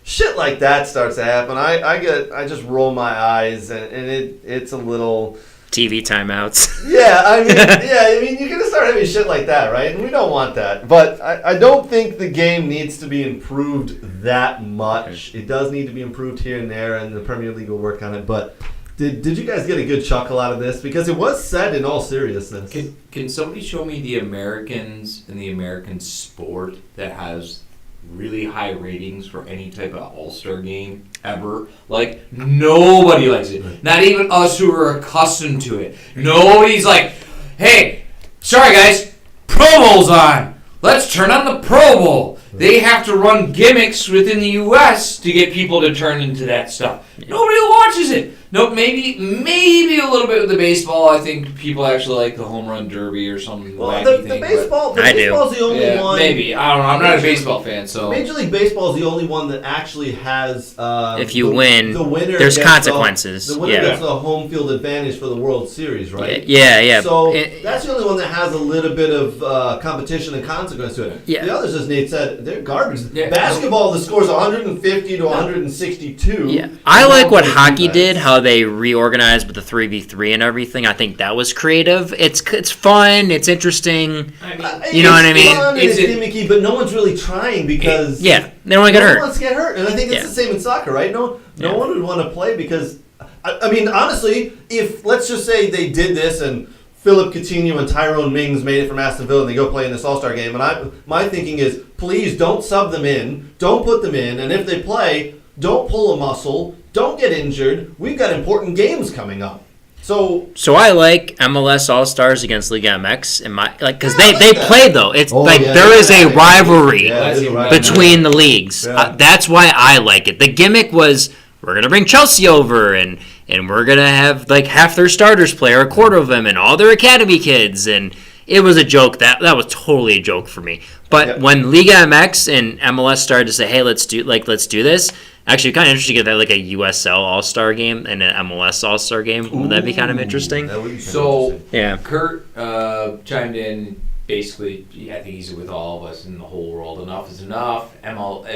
shit like that starts to happen, I just roll my eyes and it's a little... TV timeouts. Yeah, I mean, you're gonna start having shit like that, right? And we don't want that. But I don't think the game needs to be improved that much. It does need to be improved here and there, and the Premier League will work on it. But did you guys get a good chuckle out of this? Because it was said in all seriousness. Can somebody show me the Americans and the American sport that has really high ratings for any type of All-Star game ever? Like, nobody likes it. Not even us who are accustomed to it. Nobody's like, hey, sorry guys, Pro Bowl's on. Let's turn on the Pro Bowl. They have to run gimmicks within the U.S. to get people to turn into that stuff. Nobody watches it. No, maybe a little bit with the baseball. I think people actually like the home run derby or something. Well, wacky the thing, baseball, I do. baseball's the only one. Maybe. I don't know. I'm not a baseball fan, so. Major League Baseball is the only one that actually has. If you win, the winner there's gets consequences. The winner gets the home field advantage for the World Series, right? Yeah. So that's the only one that has a little bit of competition and consequence to it. Yeah. The others, as Nate said, they're garbage. Yeah. Basketball, the score's 150 to 162. Yeah, I like what hockey did, how they reorganized with the 3v3 and everything. I think that was creative. It's fun. It's interesting. I mean, You know what I mean? It's fun and it's gimmicky, but no one's really trying because Yeah, they don't want to get no one hurt. wants to get hurt. And I think it's the same in soccer, right? No one would want to play because, I mean, honestly, if, let's just say they did this and Philip Coutinho and Tyrone Mings made it from Aston Villa and they go play in this All-Star game, and my thinking is, please don't sub them in, don't put them in, and if they play, don't pull a muscle, don't get injured. We've got important games coming up. So I like MLS All-Stars against Liga MX because they play though. It's there is a rivalry between the leagues. Yeah. That's why I like it. The gimmick was we're gonna bring Chelsea over and we're gonna have like half their starters play or a quarter of them and all their academy kids, and it was a joke. That was totally a joke for me. But when Liga MX and MLS started to say, hey, let's do this. Actually, kind of interesting to get that like a USL All-Star game and an MLS All-Star game. Would that be kind of interesting? That would be So, yeah. Kurt chimed in. Basically, I think he's with all of us in the whole world. Enough is enough.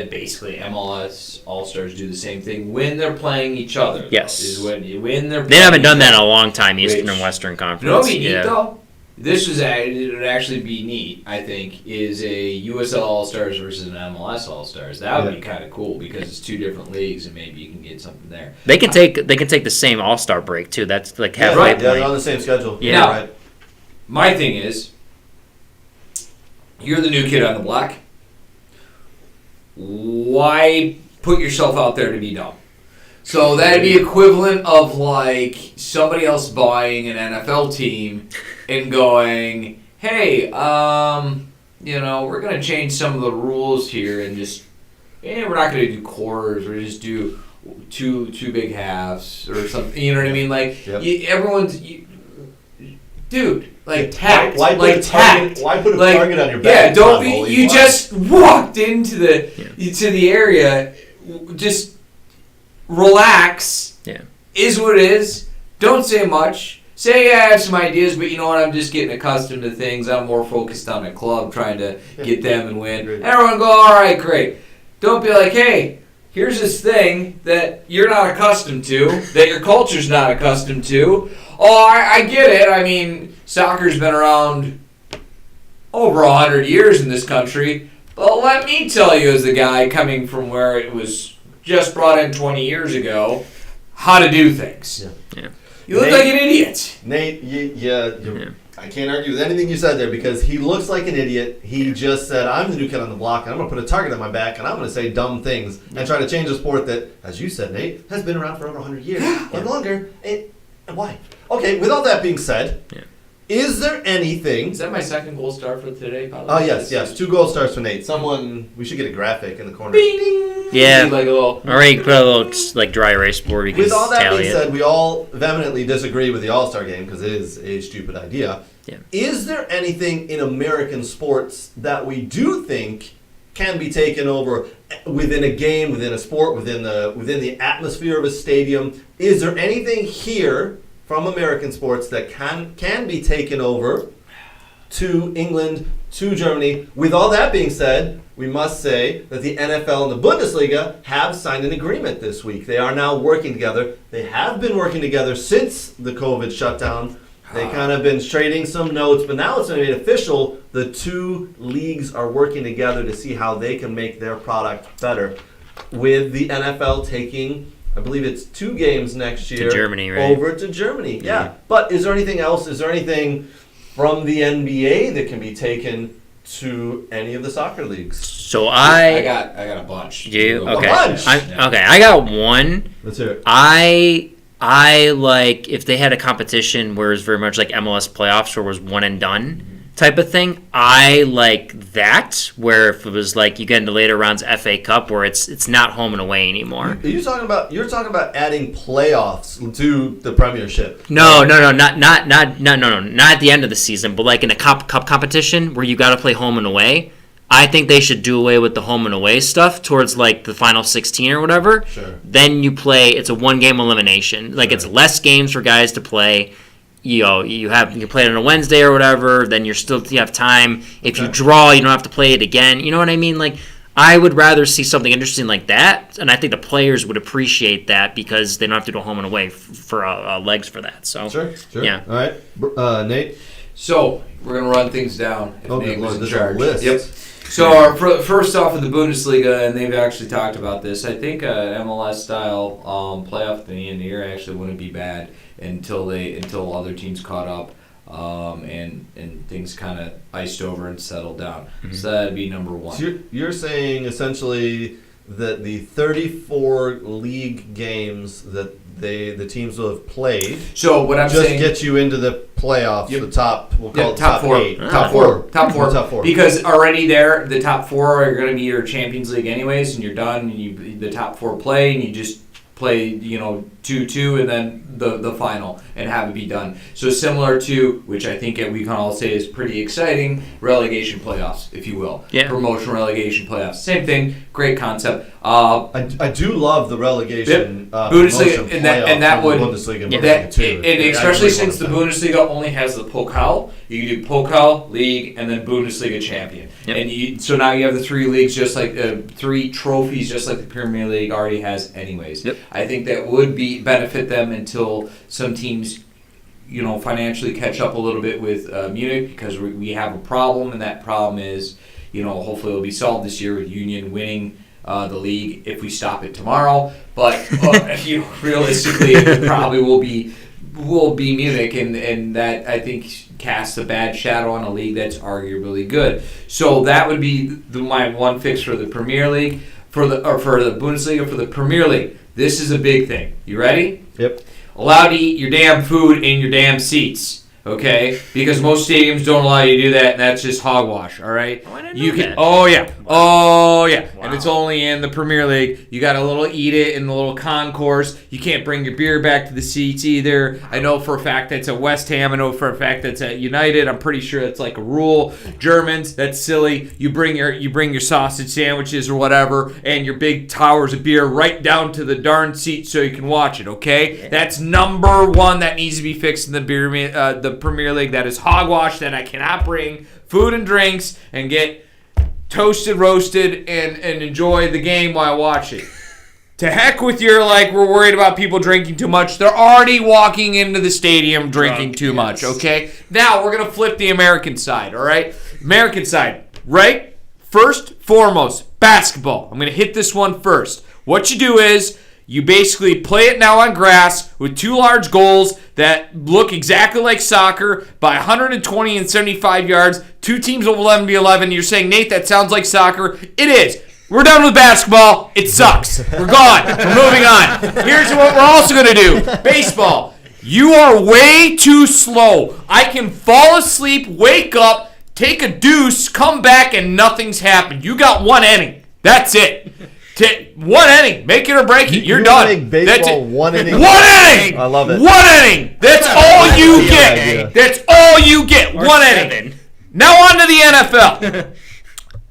Basically, MLS All-Stars do the same thing when they're playing each other. Yes. Is when they're. They haven't done that in a long time, Eastern and Western Conference. You know what would be neat, though? It would actually be neat, I think, is a USL All-Stars versus an MLS All-Stars. That would be kind of cool because it's two different leagues and maybe you can get something there. They can take the same All-Star break, too. That's like halfway point. Yeah, they're on the same schedule. Yeah. Now, right. My thing is, you're the new kid on the block. Why put yourself out there to be dumb? So that'd be equivalent of like somebody else buying an NFL team and going, hey, we're going to change some of the rules here and just, we're not going to do quarters, we're just do two big halves or something. You know what I mean? Like, dude, like tact. Why put a target on your back? Yeah, don't be. You just walked into the area. Just relax. Yeah, is what it is. Don't say much. Say I have some ideas, but you know what? I'm just getting accustomed to things. I'm more focused on a club, trying to get them and win. Everyone go, all right, great. Don't be like, hey, here's this thing that you're not accustomed to, that your culture's not accustomed to. Oh, I get it. I mean, soccer's been around over 100 years in this country. But let me tell you, as the guy coming from where it was just brought in 20 years ago, how to do things. Yeah. You look like an idiot. Nate, I can't argue with anything you said there because he looks like an idiot. He just said, I'm the new kid on the block, and I'm going to put a target on my back, and I'm going to say dumb things and try to change a sport that, as you said, Nate, has been around for over 100 years or longer. Why? Okay, with all that being said, is there anything... Is that my second gold star for today, Paolo? Oh, yes. 2 gold stars for Nate. We should get a graphic in the corner. Bing! Yeah. Like a little... Or you put a little like dry erase board. You can with all that tally being said, we all vehemently disagree with the All-Star game because it is a stupid idea. Yeah. Is there anything in American sports that we do think can be taken over within a game, within a sport, within the atmosphere of a stadium. Is there anything here from American sports that can be taken over to England, to Germany? With all that being said, we must say that the NFL and the Bundesliga have signed an agreement this week. They are now working together. They have been working together since the COVID shutdown. They kind of been trading some notes, but now it's made official. The two leagues are working together to see how they can make their product better. With the NFL taking, I believe it's 2 games next year. To Germany, right? Over to Germany, yeah. But is there anything else? Is there anything from the NBA that can be taken to any of the soccer leagues? So I got a bunch. You A okay? bunch? I got one. Let's hear it. I like if they had a competition where it's very much like MLS playoffs, where it was one and done type of thing. I like that, where if it was like you get into later rounds FA Cup, where it's not home and away anymore. You're talking about adding playoffs to the Premiership. No, not at the end of the season, but like in a cup competition where you got to play home and away. I think they should do away with the home and away stuff towards like the final 16 or whatever. Sure. Then you play. It's a 1-game elimination. Like it's less games for guys to play. You play it on a Wednesday or whatever. Then you have time. If you draw, you don't have to play it again. You know what I mean? Like I would rather see something interesting like that, and I think the players would appreciate that because they don't have to go home and away for legs for that. So Sure. Yeah. All right, Nate. So we're gonna run things down. If Nate was in charge. List. Yep. So first off, with the Bundesliga, and they've actually talked about this. I think MLS style playoff at the end of the year actually wouldn't be bad until other teams caught up and things kind of iced over and settled down. Mm-hmm. So that'd be number one. So you're saying essentially that the 34 league games that the teams will have played. So what I'm saying, just get you into the playoffs. Yep. The top. We'll call it top 4. 8. Top four. Because already there, the top 4 are going to be your Champions League anyways, and you're done. And the top 4 play, and you just play 2-2 and then the final and have it be done. So similar to, which I think we can all say is pretty exciting, relegation playoffs, if you will. Yeah. Promotion relegation playoffs. Same thing. Great concept. I do love the relegation Bundesliga, and that would Bundesliga too. And especially since the Bundesliga only has the Pokal, you can do Pokal, League, and then Bundesliga champion. Yep. And so now you have the 3 leagues, just like 3 trophies, just like the Premier League already has, anyways. Yep. I think that would benefit them until some teams, financially catch up a little bit with Munich, because we have a problem, and that problem is, hopefully it'll be solved this year with Union winning the league if we stop it tomorrow. But realistically, it probably will be Munich, and that I think casts a bad shadow on a league that's arguably good. So that would be my one fix for the Premier League, for the Bundesliga. For the Premier League, this is a big thing. You ready? Yep. Allowed to eat your damn food in your damn seats, okay? Because most stadiums don't allow you to do that, and that's just hogwash, all right? Oh, I didn't know that. Oh, yeah. Oh, yeah. Wow. And it's only in the Premier League. You got a little eat it in the little concourse. You can't bring your beer back to the seats either. I know for a fact that's at West Ham. I know for a fact that's at United. I'm pretty sure it's like a rule. Germans, that's silly. You bring your sausage sandwiches or whatever and your big towers of beer right down to the darn seat so you can watch it, okay? Yeah. That's number one that needs to be fixed in the Premier League. That is hogwash, that I cannot bring food and drinks and get toasted, roasted, and enjoy the game while I watch it. To heck with your, we're worried about people drinking too much. They're already walking into the stadium drinking too much, okay? Now, we're going to flip the American side, all right? American side, right? First, foremost, basketball. I'm going to hit this one first. What you do is, you basically play it now on grass with 2 large goals that look exactly like soccer by 120 and 75 yards. 2 teams of 11v11. You're saying, Nate, that sounds like soccer. It is. We're done with basketball. It sucks. We're gone. We're moving on. Here's what we're also going to do. Baseball. You are way too slow. I can fall asleep, wake up, take a deuce, come back, and nothing's happened. You got 1 inning. That's it. 1 inning, make it or break it. You're done. Make baseball 1 inning. 1 inning. I love it. 1 inning. That's all you get. That's all you get. 1 inning. Now on to the NFL.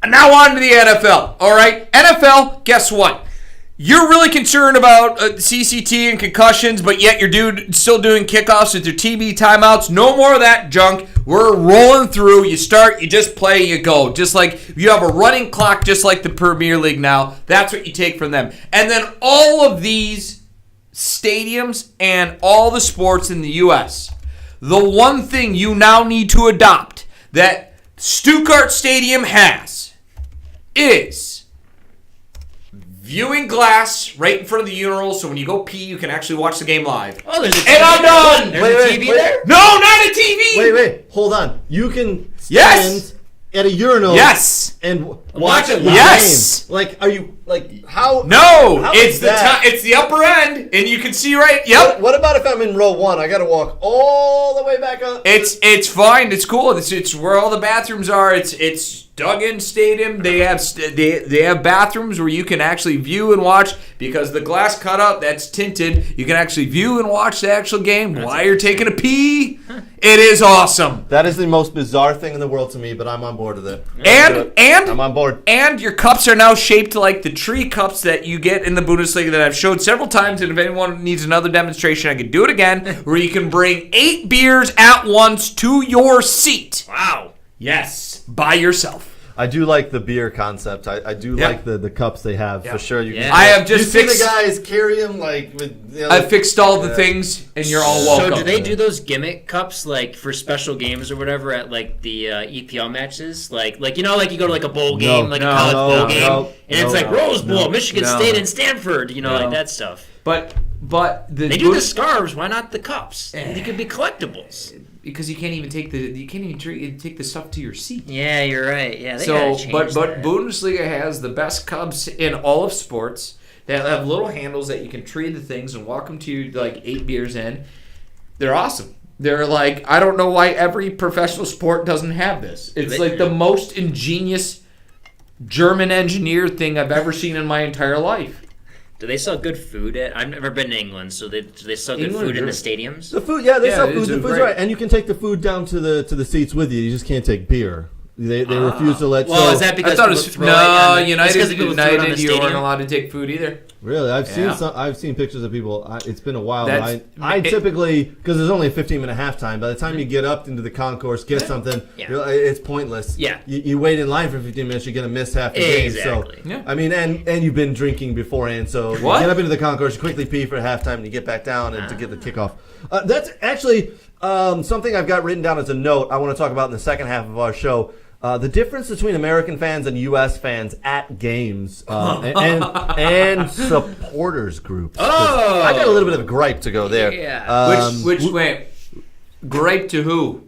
Now on to the NFL. All right, NFL. Guess what? You're really concerned about CCT and concussions, but yet you're still doing kickoffs with your TB timeouts. No more of that junk. We're rolling through. You start, you just play, you go. Just like you have a running clock, just like the Premier League now. That's what you take from them. And then all of these stadiums and all the sports in the U.S., the one thing you now need to adopt that Stuttgart Stadium has is viewing glass right in front of the urinal, so when you go pee, you can actually watch the game live. Oh, there's a TV. And I'm done. There's a TV there? No, not a TV. Wait, hold on. You can stand Yes. at a urinal Yes. and watch it live. Yes. Like, are you, like, how? No, How it's is the that? it's the upper end, and you can see right. Yep. What about if I'm in row 1? I got to walk all the way back up. It's fine. It's cool. It's where all the bathrooms are. It's Duggan Stadium. They have bathrooms where you can actually view and watch, because the glass cutout that's tinted. You can actually view and watch the actual game while you're taking a pee. It is awesome. That is the most bizarre thing in the world to me, but I'm on board with it. And I'm on board. And your cups are now shaped like the tree cups that you get in the Bundesliga that I've showed several times. And if anyone needs another demonstration, I can do it again, where you can bring 8 beers at once to your seat. Wow. Yes, by yourself. I do like the beer concept. I do like the cups they have for sure. You Yeah. can, I have just you see fixed. the guys carry them like with. I fixed all the things, and you're all welcome. So do they do those gimmick cups like for special games or whatever at like the EPL matches? Like you know, like you go to like a bowl game, like a college bowl game, and it's like Rose Bowl, Michigan State and Stanford, you know, like that stuff. But They do the scarves. Why not the cups? They could be collectibles. because you can't even take the stuff to your seat. Yeah, you're right. Yeah, they So, gotta change but that. Bundesliga has the best cups in all of sports. They have little handles that you can trade the things and walk them to like 8 beers in. They're awesome. They're like, I don't know why every professional sport doesn't have this. It's like the most ingenious German engineer thing I've ever seen in my entire life. Do they sell good food at? I've never been to England, so do they sell good England, food in the sure. stadiums? The food, yeah, they sell it food. is The food's great. right, and you can take the food down to the seats with you. You just can't take beer. They refuse to let. Well, so, is that because I thought it people was throw it on the, United. it's 'cause people throw it on the United, you weren't stadium? allowed to take food either. Really, Yeah. I've seen pictures of people. It's been a while. That's- I typically, because there's only a 15-minute halftime. By the time you get up into the concourse, get something, it's pointless. Yeah. You wait in line for 15 minutes, you're gonna miss half the game. Exactly. So, Yeah. I mean, and you've been drinking beforehand, so What? you get up into the concourse, you quickly pee for halftime, and you get back down and to get the kickoff. That's actually something I've got written down as a note. I want to talk about in the second half of our show. The difference between American fans and U.S. fans at games and supporters groups. Oh! I got a little bit of a gripe to go there. Yeah. Which way? Gripe to who?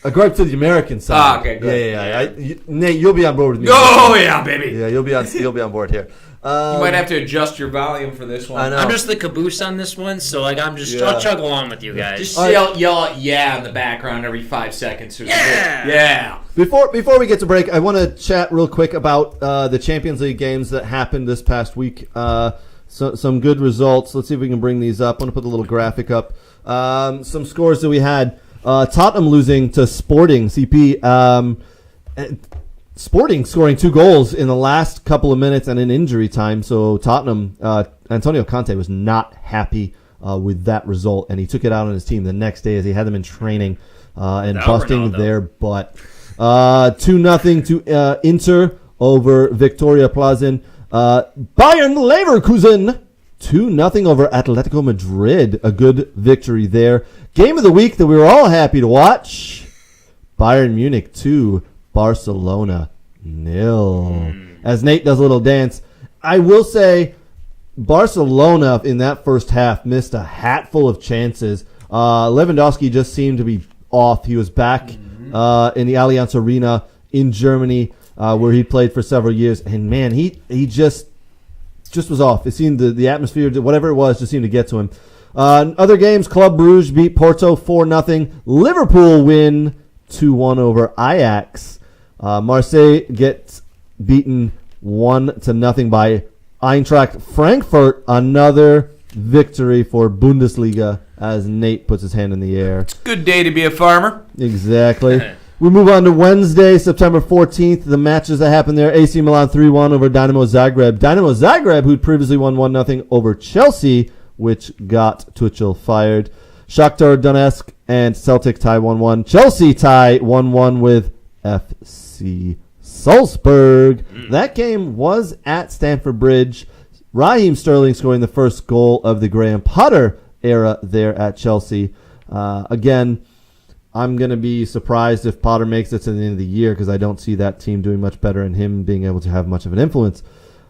A gripe to the American side. Ah, okay, good. Yeah. Nate, you'll be on board with me. Oh yeah, baby. Yeah, you'll be on board here. You might have to adjust your volume for this one. I know. I'm just the caboose on this one, so like I'll chug along with you guys. Just yell yeah in the background every 5 seconds. Yeah. Before we get to break, I want to chat real quick about the Champions League games that happened this past week. Some good results. Let's see if we can bring these up. I want to put the little graphic up. Some scores that we had. Tottenham losing to Sporting CP. Sporting scoring 2 goals in the last couple of minutes and in injury time. So Tottenham, Antonio Conte was not happy with that result, and he took it out on his team the next day as he had them in training and busting their butt. 2-0 to Inter over Victoria Plzen. Bayern Leverkusen 2-0 over Atletico Madrid. A good victory there. Game of the week that we were all happy to watch. Bayern Munich 2, Barcelona 0. As Nate does a little dance, I will say Barcelona in that first half missed a hatful of chances. Lewandowski just seemed to be off. He was back in the Allianz Arena in Germany, where he played for several years, and man, he just was off. It seemed the atmosphere, whatever it was, just seemed to get to him. Other games, Club Brugge beat Porto 4-0. Liverpool win 2-1 over Ajax. Marseille gets beaten 1-0 by Eintracht Frankfurt. Another victory for Bundesliga as Nate puts his hand in the air. Good day to be a farmer. Exactly. We move on to Wednesday, September 14th. The matches that happened there: AC Milan 3-1 over Dynamo Zagreb. Dynamo Zagreb, who'd previously won 1-0 over Chelsea, which got Tuchel fired. Shakhtar Donetsk and Celtic tie 1-1. Chelsea tie 1-1 with FC Salzburg. That game was at Stamford Bridge. Raheem Sterling scoring the first goal of the Graham Potter era there at Chelsea. Again, I'm going to be surprised if Potter makes it to the end of the year because I don't see that team doing much better and him being able to have much of an influence.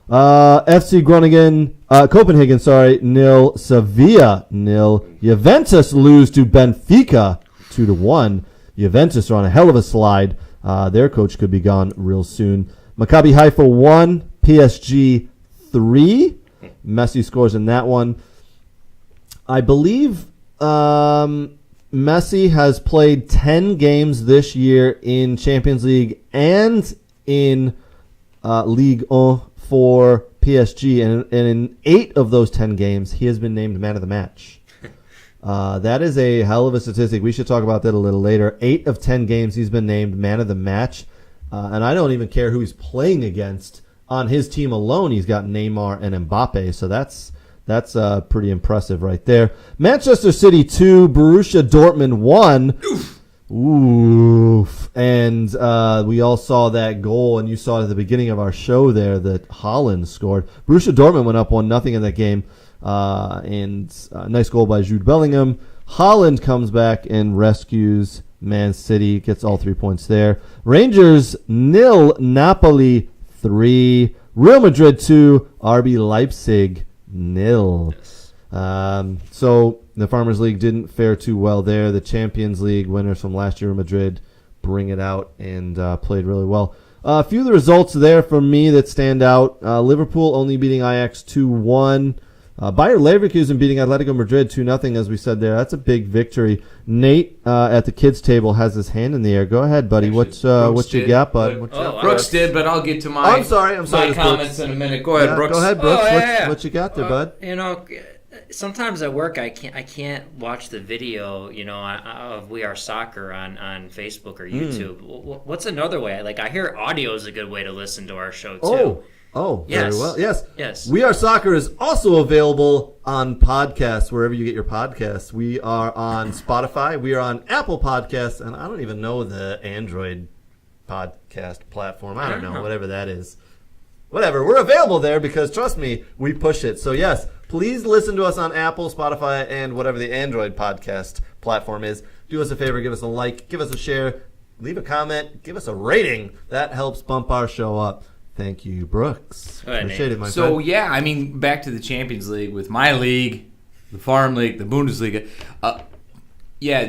FC Copenhagen, 0, Sevilla 0. Juventus lose to Benfica 2-1. Juventus are on a hell of a slide. Their coach could be gone real soon. Maccabi Haifa 1, PSG 3. Messi scores in that one. I believe Messi has played 10 games this year in Champions League and in Ligue 1 for PSG, and in 8 of those 10 games, he has been named man of the match. That is a hell of a statistic. We should talk about that a little later. 8 of 10 games, he's been named man of the match, and I don't even care who he's playing against. On his team alone, he's got Neymar and Mbappe, so that's pretty impressive right there. Manchester City 2, Borussia Dortmund 1. Oof. And we all saw that goal, and you saw it at the beginning of our show there that Haaland scored. Borussia Dortmund went up 1-0 in that game, and a nice goal by Jude Bellingham. Haaland comes back and rescues Man City, gets all 3 points there. Rangers 0, Napoli 3, Real Madrid 2, RB Leipzig 0. So the Farmers League didn't fare too well there. The Champions League winners from last year, Madrid, bring it out and played really well. A few of the results there for me that stand out. Liverpool only beating Ajax 2-1. Bayer Leverkusen beating Atletico Madrid 2-0, as we said there. That's a big victory. Nate at the kids' table has his hand in the air. Go ahead, buddy. Actually, What you got, bud? Brooks did, but I'll get to my. I'm sorry. My comments in a minute. Go ahead, Brooks. Go ahead, Brooks. Oh, What you got there, bud? Sometimes at work I can't watch the video, of We Are Soccer on Facebook or YouTube. What's another way? Like, I hear audio is a good way to listen to our show too. Oh, yes. Very well. Yes. Yes. We Are Soccer is also available on podcasts, wherever you get your podcasts. We are on Spotify. We are on Apple Podcasts, and I don't even know the Android podcast platform. I don't know, whatever that is. Whatever. We're available there because, trust me, we push it. So, yes, please listen to us on Apple, Spotify, and whatever the Android podcast platform is. Do us a favor. Give us a like. Give us a share. Leave a comment. Give us a rating. That helps bump our show up. Thank you, Brooks. Appreciate it, my friend. So, yeah, I mean, back to the Champions League with my league, the Farm League, the Bundesliga.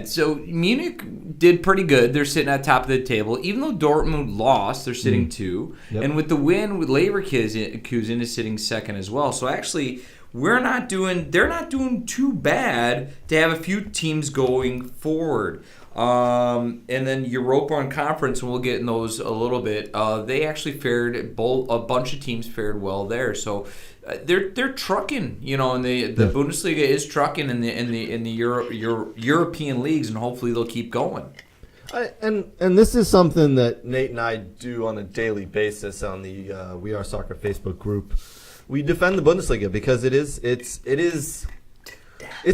So Munich did pretty good. They're sitting at the top of the table. Even though Dortmund lost, they're sitting 2. Yep. And with the win, with Leverkusen is sitting second as well. So, actually, they're not doing too bad to have a few teams going forward. And then Europa and Conference, and we'll get in those a little bit. They actually fared a bunch of teams fared well there. So they're trucking, and the Bundesliga is trucking in the European leagues, and hopefully they'll keep going. And this is something that Nate and I do on a daily basis on the We Are Soccer Facebook group. We defend the Bundesliga because it's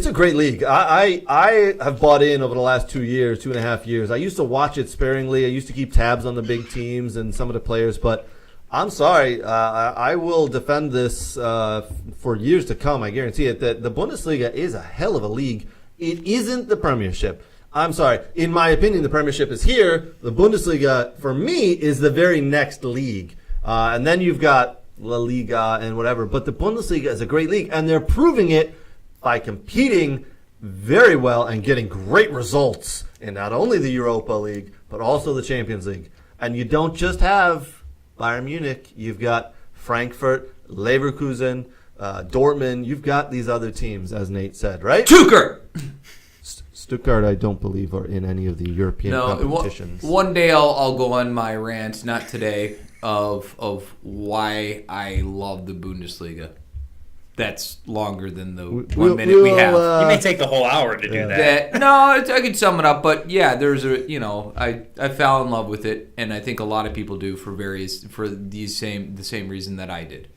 a great league. I have bought in over the last 2.5 years. I used to watch it sparingly. I used to keep tabs on the big teams and some of the players, but I'm sorry. I will defend this for years to come. I guarantee it. That the Bundesliga is a hell of a league. It isn't the Premiership. I'm sorry. In my opinion, the Premiership is here. The Bundesliga, for me, is the very next league. And then you've got La Liga and whatever. But the Bundesliga is a great league, and they're proving it by competing very well and getting great results in not only the Europa League, but also the Champions League. And you don't just have Bayern Munich. You've got Frankfurt, Leverkusen, Dortmund. You've got these other teams, as Nate said, right? Stuttgart, I don't believe, are in any of the European competitions. One day I'll go on my rant, not today, of why I love the Bundesliga. that's longer than the We'll- 1 minute we have. You may take the whole hour to do that. No, I can sum it up, but yeah, there's I fell in love with it, and I think a lot of people do for the same reason that I did.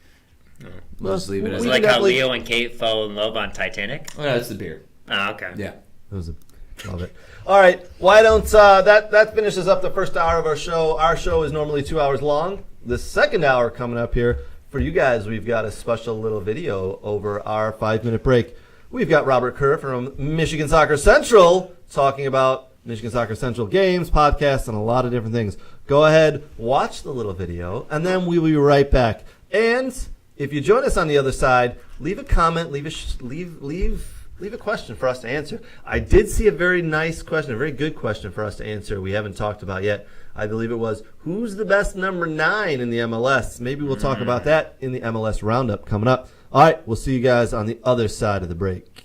We'll just leave it as It's like how Leo and Kate fell in love on Titanic. Well, that's the beer. Oh, okay. Yeah. Love it. All right, why don't that finishes up the first hour of our show. Our show is normally 2 hours long. The second hour coming up here for you guys, we've got a special little video over our 5-minute break. We've got Robert Kerr from Michigan Soccer Central talking about Michigan Soccer Central games, podcasts, and a lot of different things. Go ahead, watch the little video, and then we will be right back. And if you join us on the other side, leave a comment, leave a question for us to answer. I did see a very nice question, a very good question for us to answer we haven't talked about yet. I believe it was, who's the best number 9 in the MLS? Maybe we'll talk about that in the MLS Roundup coming up. All right, we'll see you guys on the other side of the break.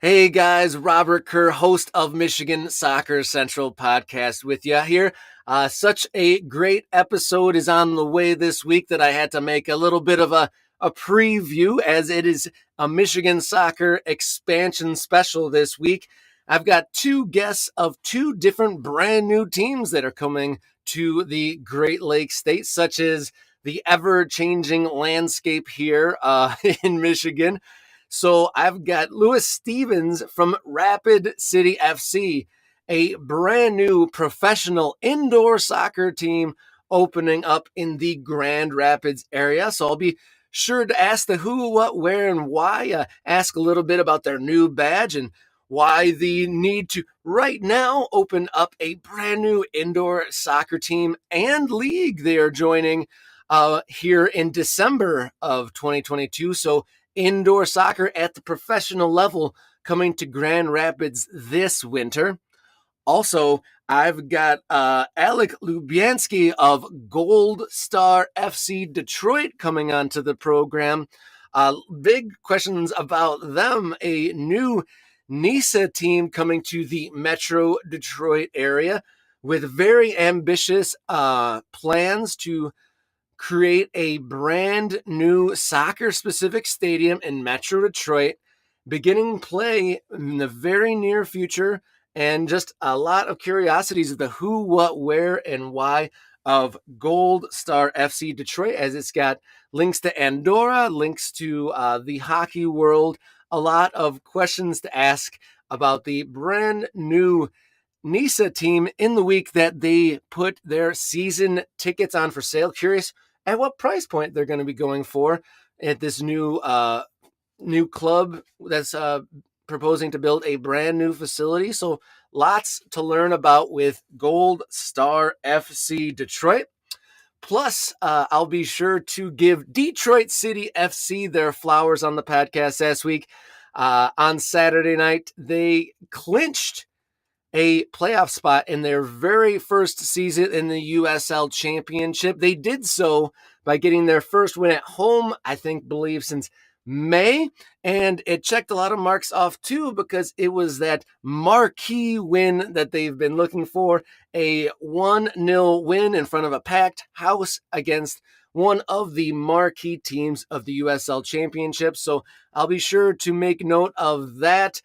Hey guys, Robert Kerr, host of Michigan Soccer Central podcast with you here. Such a great episode is on the way this week that I had to make a little bit of a preview, as it is a Michigan Soccer expansion special this week. I've got 2 guests of 2 different brand new teams that are coming to the Great Lakes state, such as the ever-changing landscape here in Michigan. So I've got Lewis Stevens from Rapid City FC, a brand new professional indoor soccer team opening up in the Grand Rapids area. So I'll be sure to ask the who, what, where, and why. Ask a little bit about their new badge and why the need to right now open up a brand new indoor soccer team and league they are joining here in December of 2022. So indoor soccer at the professional level coming to Grand Rapids this winter. Also, I've got Alec Lubianski of Gold Star FC Detroit coming onto the program. Big questions about them. A new NISA team coming to the Metro Detroit area with very ambitious plans to create a brand new soccer-specific stadium in Metro Detroit, beginning play in the very near future, and just a lot of curiosities of the who, what, where, and why of Gold Star FC Detroit, as it's got links to Andorra, links to the hockey world, a lot of questions to ask about the brand new NISA team in the week that they put their season tickets on for sale. Curious at what price point they're going to be going for at this new club that's proposing to build a brand new facility. So lots to learn about with Gold Star FC Detroit. Plus, I'll be sure to give Detroit City FC their flowers on the podcast last week. On Saturday night, they clinched a playoff spot in their very first season in the USL-Championship. They did so by getting their first win at home, believe since May, and it checked a lot of marks off too, because it was that marquee win that they've been looking for, a 1-0 win in front of a packed house against one of the marquee teams of the USL Championship. So I'll be sure to make note of that.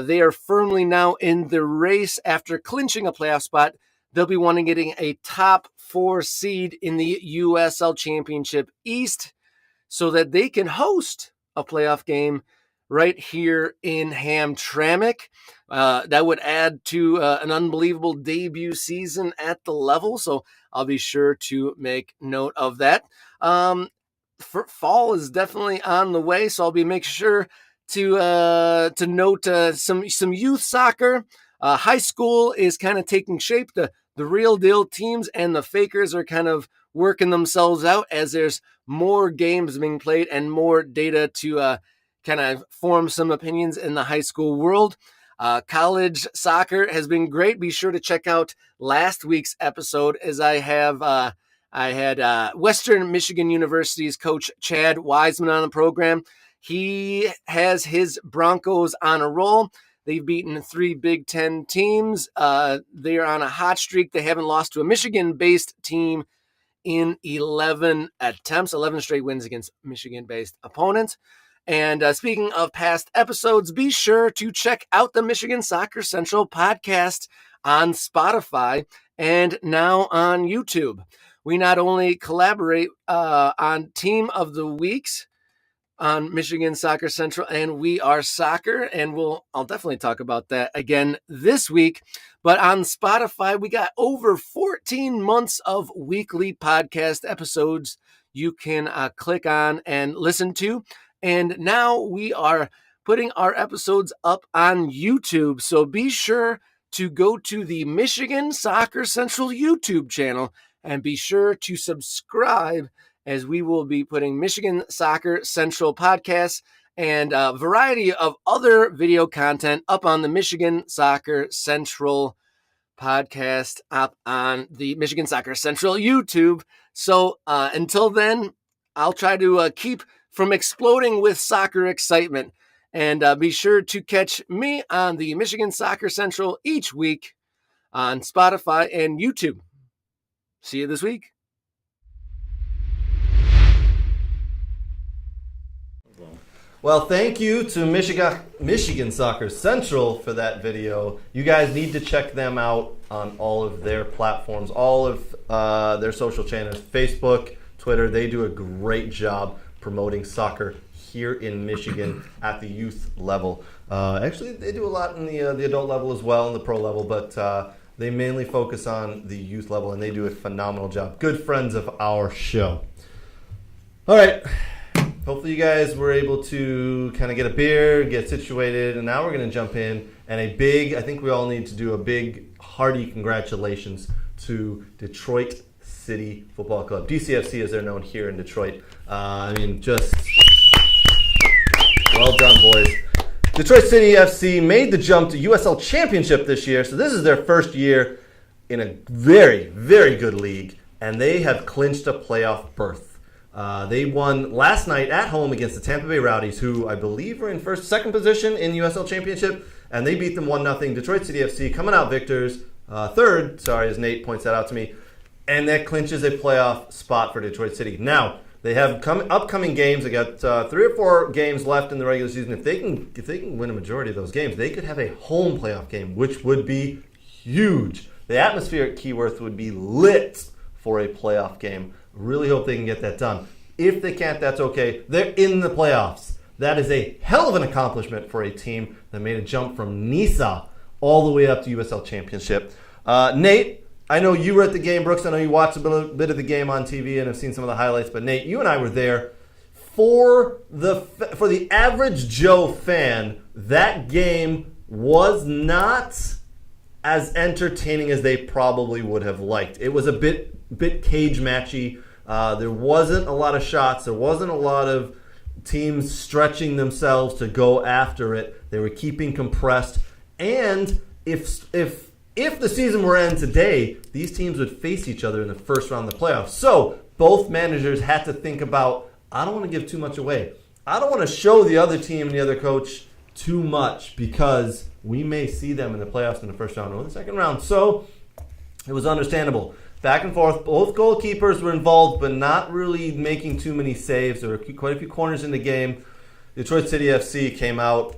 They are firmly now in the race after clinching a playoff spot. They'll be wanting getting a top 4 seed in the USL Championship East so that they can host a playoff game right here in Hamtramck. That would add to an unbelievable debut season at the level. So I'll be sure to make note of that. Fall is definitely on the way, so I'll be making sure to note some youth soccer. High school is kind of taking shape. The real deal teams and the fakers are kind of working themselves out as there's more games being played and more data to kind of form some opinions in the high school world. College soccer has been great. Be sure to check out last week's episode, as I had Western Michigan University's coach Chad Wiseman on the program. He has his Broncos on a roll. They've beaten 3 Big Ten teams. They are on a hot streak. They haven't lost to a Michigan-based team in 11 attempts, 11 straight wins against Michigan-based opponents. And speaking of past episodes, be sure to check out the Michigan Soccer Central podcast on Spotify and now on YouTube. We not only collaborate on Team of the Weeks on Michigan Soccer Central and We Are Soccer, and I'll definitely talk about that again this week. But on Spotify, we got over 14 months of weekly podcast episodes you can click on and listen to. And now we are putting our episodes up on YouTube, so be sure to go to the Michigan Soccer Central YouTube channel and be sure to subscribe, as we will be putting Michigan Soccer Central podcasts and a variety of other video content up on the Michigan Soccer Central podcast, up on the Michigan Soccer Central YouTube. So until then, I'll try to keep from exploding with soccer excitement. And be sure to catch me on the Michigan Soccer Central each week on Spotify and YouTube. See you this week. Well, thank you to Michigan Soccer Central for that video. You guys need to check them out on all of their platforms, all of their social channels, Facebook, Twitter. They do a great job promoting soccer here in Michigan at the youth level. Actually, they do a lot in the adult level as well, and the pro level, but they mainly focus on the youth level, and they do a phenomenal job. Good friends of our show. All right. Hopefully you guys were able to kind of get a beer, get situated, and now we're going to jump in. And I think we all need to do a big, hearty congratulations to Detroit City Football Club. DCFC, as they're known here in Detroit. Just well done, boys. Detroit City FC made the jump to USL-Championship this year, so this is their first year in a very, very good league, and they have clinched a playoff berth. They won last night at home against the Tampa Bay Rowdies, who I believe were in second position in the USL-Championship, and they beat them 1-0. Detroit City FC coming out victors, third, as Nate points that out to me, and that clinches a playoff spot for Detroit City. Now, they have upcoming games. They got 3 or 4 games left in the regular season. If they can win a majority of those games, they could have a home playoff game, which would be huge. The atmosphere at Keyworth would be lit for a playoff game. Really hope they can get that done. If they can't, that's okay. They're in the playoffs. That is a hell of an accomplishment for a team that made a jump from Nisa all the way up to USL Championship. Nate, I know you were at the game. Brooks, I know you watched a bit of the game on TV and have seen some of the highlights. But Nate, you and I were there. For the average Joe fan, that game was not as entertaining as they probably would have liked. It was a bit cage matchy. There wasn't a lot of shots. There wasn't a lot of teams stretching themselves to go after it. They were keeping compressed. And if the season were to end today, these teams would face each other in the first round of the playoffs. So both managers had to think about, I don't want to give too much away. I don't want to show the other team and the other coach too much because we may see them in the playoffs in the first round or the second round. So it was understandable. Back and forth. Both goalkeepers were involved, but not really making too many saves. There were quite a few corners in the game. Detroit City FC came out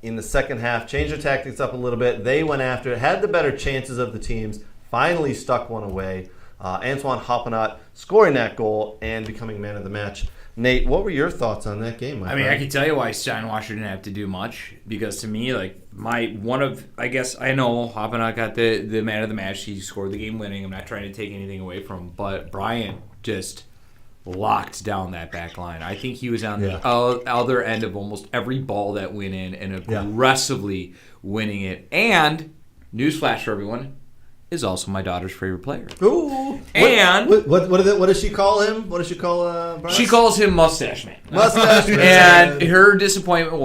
in the second half, changed their tactics up a little bit. They went after it, had the better chances of the teams, finally stuck one away. Antoine Hoppenot scoring that goal and becoming man of the match. Nate, what were your thoughts on that game, my friend? I can tell you why Steinwasser didn't have to do much, because to me, I know Hoppenot got the man of the match. He scored the game winning. I'm not trying to take anything away from him, but Bryant just locked down that back line. I think he was on the other end of almost every ball that went in and aggressively winning it. And, newsflash for everyone, is also my daughter's favorite player. Ooh. And what does she call him? What does she call Bryce? She calls him Mustache Man. Mustache Man. And her disappointment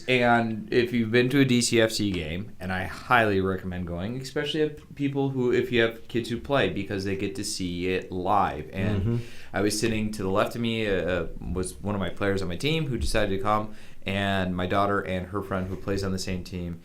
and if you've been to a DCFC game, and I highly recommend going, especially if you have kids who play, because they get to see it live. And I was sitting to the left of me was one of my players on my team who decided to come, and my daughter and her friend who plays on the same team.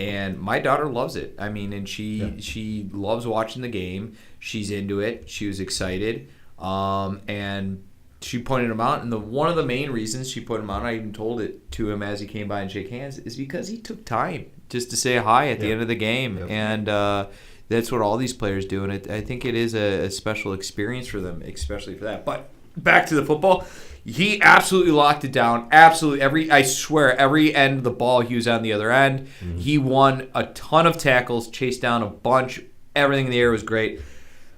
And my daughter loves it. I mean, and she loves watching the game. She's into it. She was excited. And she pointed him out. And one of the main reasons she put him out, I even told it to him as he came by and shake hands, is because he took time just to say hi at the end of the game. Yep. And that's what all these players do. And I think it is a special experience for them, especially for that. But back to the football. He absolutely locked it down. Absolutely. I swear, every end of the ball, he was on the other end. Mm-hmm. He won a ton of tackles, chased down a bunch. Everything in the air was great.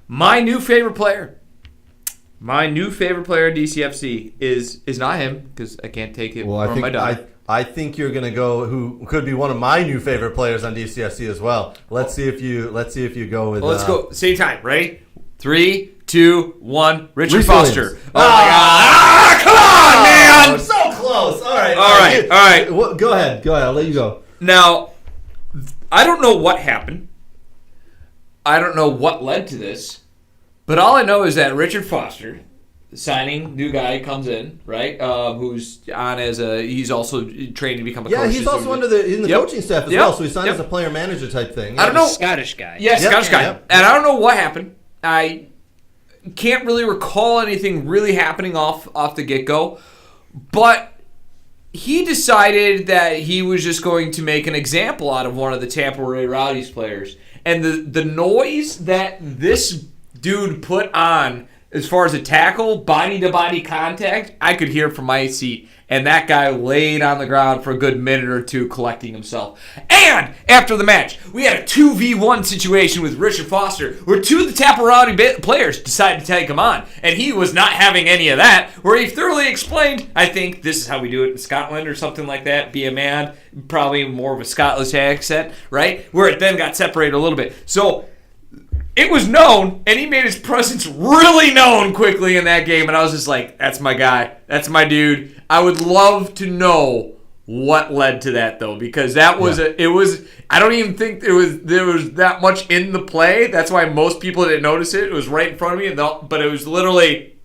My new favorite player at DCFC is not him, because I can't take it from my dog. I think you're going to go who could be one of my new favorite players on DCFC as well. Let's see if you go with. Well, let's go. Same time, ready? 3, 2, 1. Richard Reece Foster. Williams. Oh my God! Come on, man! So close. All right. All right. Well, go ahead. I'll let you go. Now, I don't know what happened. I don't know what led to this, but all I know is that Richard Foster, signing new guy, comes in, right? Who's on he's also trained to become a coach. Yeah, he's also in the coaching staff as well, so he signed as a player manager type thing. I don't know. Scottish guy. Yeah, Scottish guy. Yep. And I don't know what happened. I can't really recall anything really happening off the get-go, but he decided that he was just going to make an example out of one of the Tampa Bay Rowdies players. And the noise that this dude put on as far as a tackle, body-to-body contact, I could hear from my seat. And that guy laid on the ground for a good minute or two collecting himself. And after the match, we had a 2v1 situation with Richard Foster where two of the Tampa Rowdy players decided to take him on. And he was not having any of that, where he thoroughly explained, I think this is how we do it in Scotland or something like that. Be a man, probably more of a Scottish accent, right? Where it then got separated a little bit. So it was known, and he made his presence really known quickly in that game. And I was just like, that's my guy. That's my dude. I would love to know what led to that, though, because that was I don't even think there was that much in the play. That's why most people didn't notice it. It was right in front of me, but it was literally,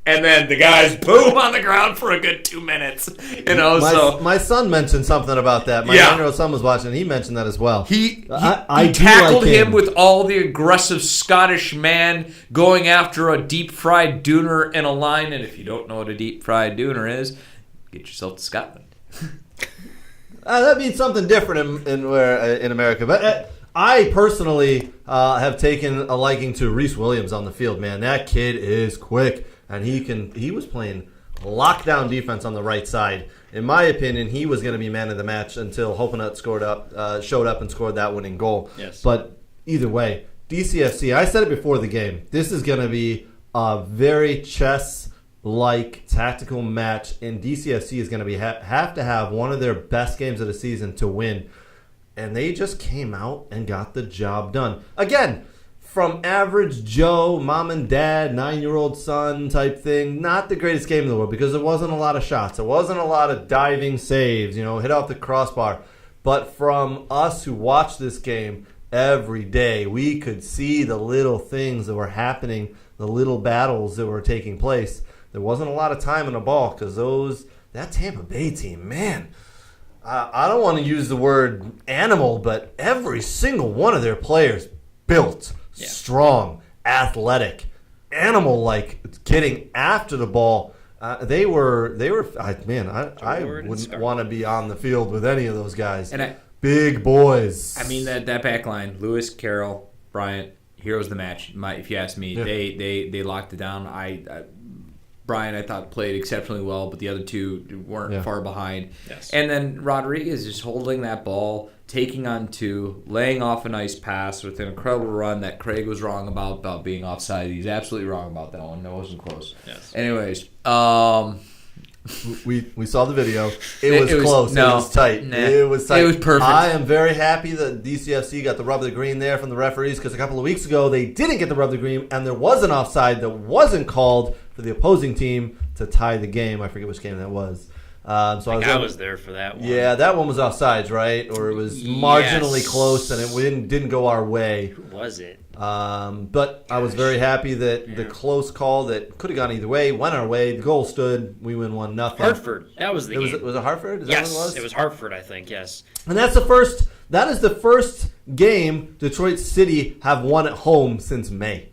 and then the guys boom on the ground for a good 2 minutes. My son mentioned something about that. My 9-year-old son was watching, and he mentioned that as well. He tackled him with all the aggressive Scottish man going after a deep-fried doner in a line. And if you don't know what a deep-fried doner is, get yourself to Scotland. That means something different in America. But I personally have taken a liking to Reece Williams on the field, man. That kid is quick, and he was playing lockdown defense on the right side. In my opinion, he was going to be man of the match until Hopenut showed up and scored that winning goal. Yes. But either way, DCFC, I said it before the game, this is going to be a very chess-like tactical match, and DCFC is going to be have to have one of their best games of the season to win. And they just came out and got the job done. Again, from average Joe, mom and dad, 9-year-old son type thing, not the greatest game in the world because there wasn't a lot of shots. There wasn't a lot of diving saves, hit off the crossbar. But from us who watch this game every day, we could see the little things that were happening, the little battles that were taking place. There wasn't a lot of time in the ball because that Tampa Bay team, man, I don't want to use the word animal, but every single one of their players built, strong, athletic, animal-like, getting after the ball. They were. I wouldn't want to be on the field with any of those guys. Big boys. I mean that back line: Lewis, Carroll, Bryant, heroes of the match. If you ask me, they locked it down. Brian, I thought, played exceptionally well, but the other two weren't far behind. Yes. And then Rodriguez just holding that ball, taking on two, laying off a nice pass with an incredible run that Craig was wrong about being offside. He's absolutely wrong about that one. That wasn't close. Yes. Anyways, we saw the video. It was close. It was tight. It was tight. It was perfect. I am very happy that DCFC got the rub of the green there from the referees because a couple of weeks ago they didn't get the rub of the green and there was an offside that wasn't called for the opposing team to tie the game. I forget which game that was. I was there for that one. Yeah, that one was offsides, right? Or it was marginally close and it didn't go our way. Who was it? But I was very happy that the close call that could have gone either way went our way. The goal stood. We win 1-0. Hartford. That was the game. Was it Hartford? Yes, it was Hartford, I think, yes. And that's the first That is the first game Detroit City have won at home since May.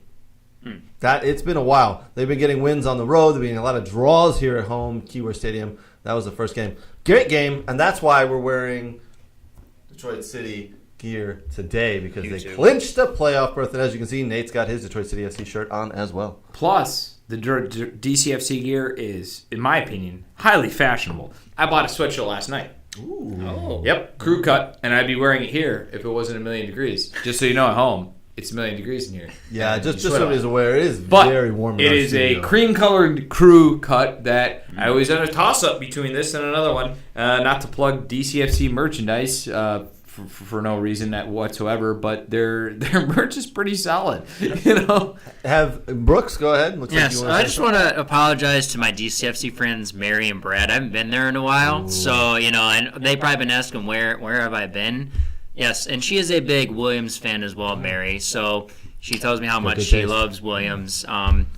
It's been a while. They've been getting wins on the road. They've been getting a lot of draws here at home, Keyworth Stadium. That was the first game. Great game, and that's why we're wearing Detroit City gear today, because they clinched a playoff berth. And as you can see, Nate's got his Detroit City FC shirt on as well. Plus, the DCFC gear is, in my opinion, highly fashionable. I bought a sweatshirt last night. Ooh. Oh. Yep, crew cut, and I'd be wearing it here if it wasn't 1,000,000 degrees. Just so you know at home, it's 1,000,000 degrees in here. Yeah, just so everybody's aware, it is but very warm. It is a cream-colored crew cut that I always had a toss-up between this and another one. Not to plug DCFC merchandise for no reason whatsoever, but their merch is pretty solid. Have Brooks go ahead. Looks Yes, like I just want to apologize to my DCFC friends Mary and Brad. I haven't been there in a while, so and they've probably been asking where have I been. Yes, and she is a big Williams fan as well, Mary. So she tells me how much she loves Williams,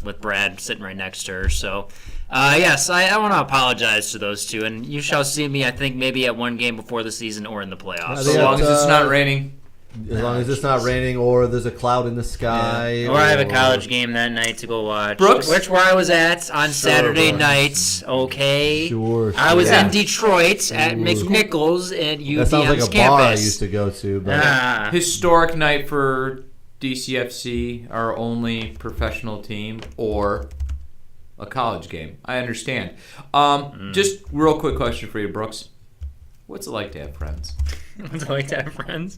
with Brad sitting right next to her. So, yes, I want to apologize to those two. And you shall see me, I think, maybe at one game before the season or in the playoffs. As long as it's not raining. As long as it's not raining or there's a cloud in the sky. Yeah. Or I have a college game that night to go watch. Brooks? Where I was at on Saturday night, okay? Sure. I was in Detroit at McNichols at UVM's That sounds like a campus. bar I used to go to. But Historic night for DCFC, our only professional team, or a college game. I understand. Just real quick question for you, Brooks. What's it like to have friends? What's it like to have friends?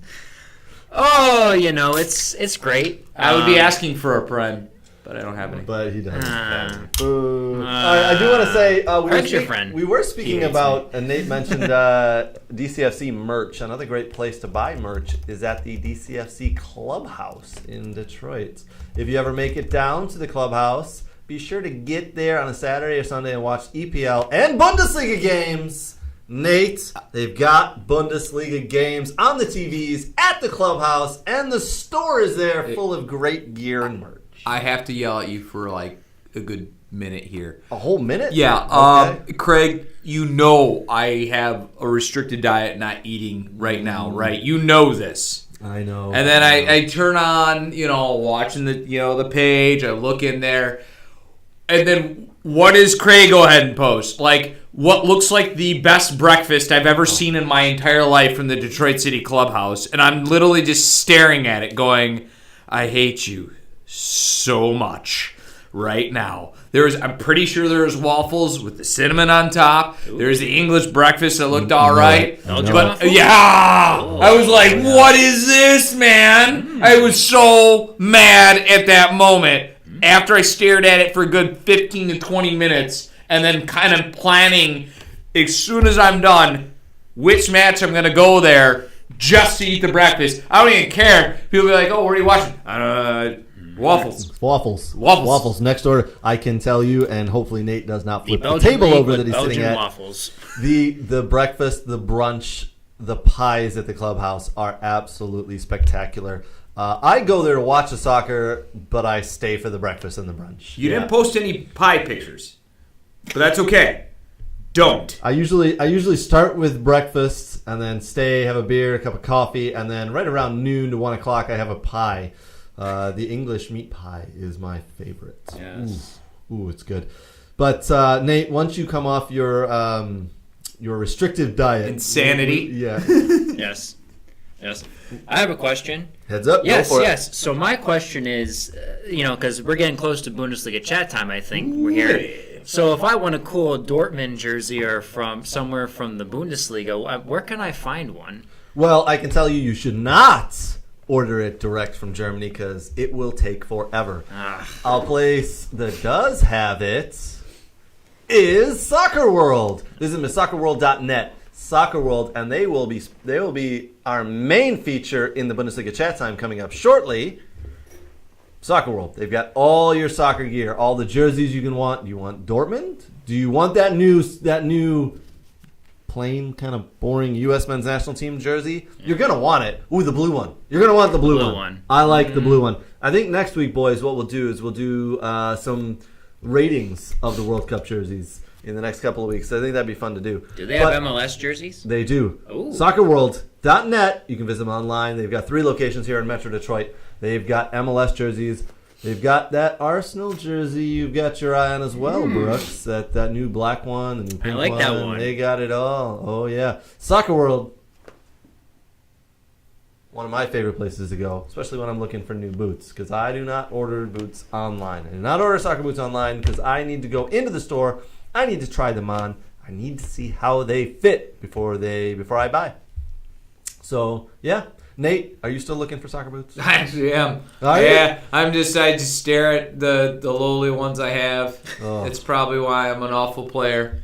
Oh, it's great. I would be asking for a friend, but I don't have any. But he doesn't. I do want to say we were speaking about, and Nate mentioned DCFC merch. Another great place to buy merch is at the DCFC Clubhouse in Detroit. If you ever make it down to the Clubhouse, be sure to get there on a Saturday or Sunday and watch EPL and Bundesliga games. Nate, they've got Bundesliga games on the TVs at the Clubhouse, and the store is there full of great gear and merch. I have to yell at you for like a good minute here. A whole minute? Yeah. Okay. Craig, I have a restricted diet, not eating right now, right? You know this. I know. And then I turn on, watching the page. I look in there. And then what does Craig go ahead and post? Like, what looks like the best breakfast I've ever seen in my entire life from the Detroit City Clubhouse. And I'm literally just staring at it going, I hate you so much right now. I'm pretty sure there's waffles with the cinnamon on top. There's the English breakfast that looked all right. But yeah, I was like, what is this, man? I was so mad at that moment after I stared at it for a good 15 to 20 minutes and then kind of planning as soon as I'm done which match I'm going to go there just to eat the breakfast. I don't even care. People be like, oh, what are you watching? Waffles. Next order, I can tell you, and hopefully Nate does not flip the table over that he's sitting at. Waffles. The breakfast, the brunch, the pies at the Clubhouse are absolutely spectacular. I go there to watch the soccer, but I stay for the breakfast and the brunch. You didn't post any pie pictures, but that's okay. Don't. I usually start with breakfast and then stay, have a beer, a cup of coffee, and then right around noon to 1 o'clock I have a pie. The English meat pie is my favorite. Yes. Ooh, it's good. But Nate, once you come off your restrictive diet, insanity. Yes. I have a question. Heads up. Yes. Go for it. So my question is, because we're getting close to Bundesliga chat time, I think we're here. So if I want a cool Dortmund jersey or from somewhere from the Bundesliga, where can I find one? Well, I can tell you should not order it direct from Germany because it will take forever. A place that does have it is Soccer World. Visit soccerworld.net. Soccer World, and they will be our main feature in the Bundesliga chat time coming up shortly. Soccer World. They've got all your soccer gear, all the jerseys you can want. Do you want Dortmund? Do you want that new plain kind of boring U.S. men's national team jersey? You're gonna want it. Ooh, the blue one. You're gonna want the blue one. I like the blue one. I think next week, boys, what we'll do is we'll do some ratings of the World Cup jerseys in the next couple of weeks. I think that'd be fun to do. Do they have MLS jerseys? They do. Ooh. Soccer World .net. You can visit them online. They've got 3 locations here in Metro Detroit. They've got MLS jerseys. They've got that Arsenal jersey you've got your eye on as well, Brooks. That new black one, the new pink one. I like that one. They got it all. Oh, yeah. Soccer World. One of my favorite places to go, especially when I'm looking for new boots, because I do not order boots online. I do not order soccer boots online because I need to go into the store. I need to try them on. I need to see how they fit before I buy. So, yeah. Nate, are you still looking for soccer boots? I actually am. Are you? I just stare at the lowly ones I have. Oh. It's probably why I'm an awful player.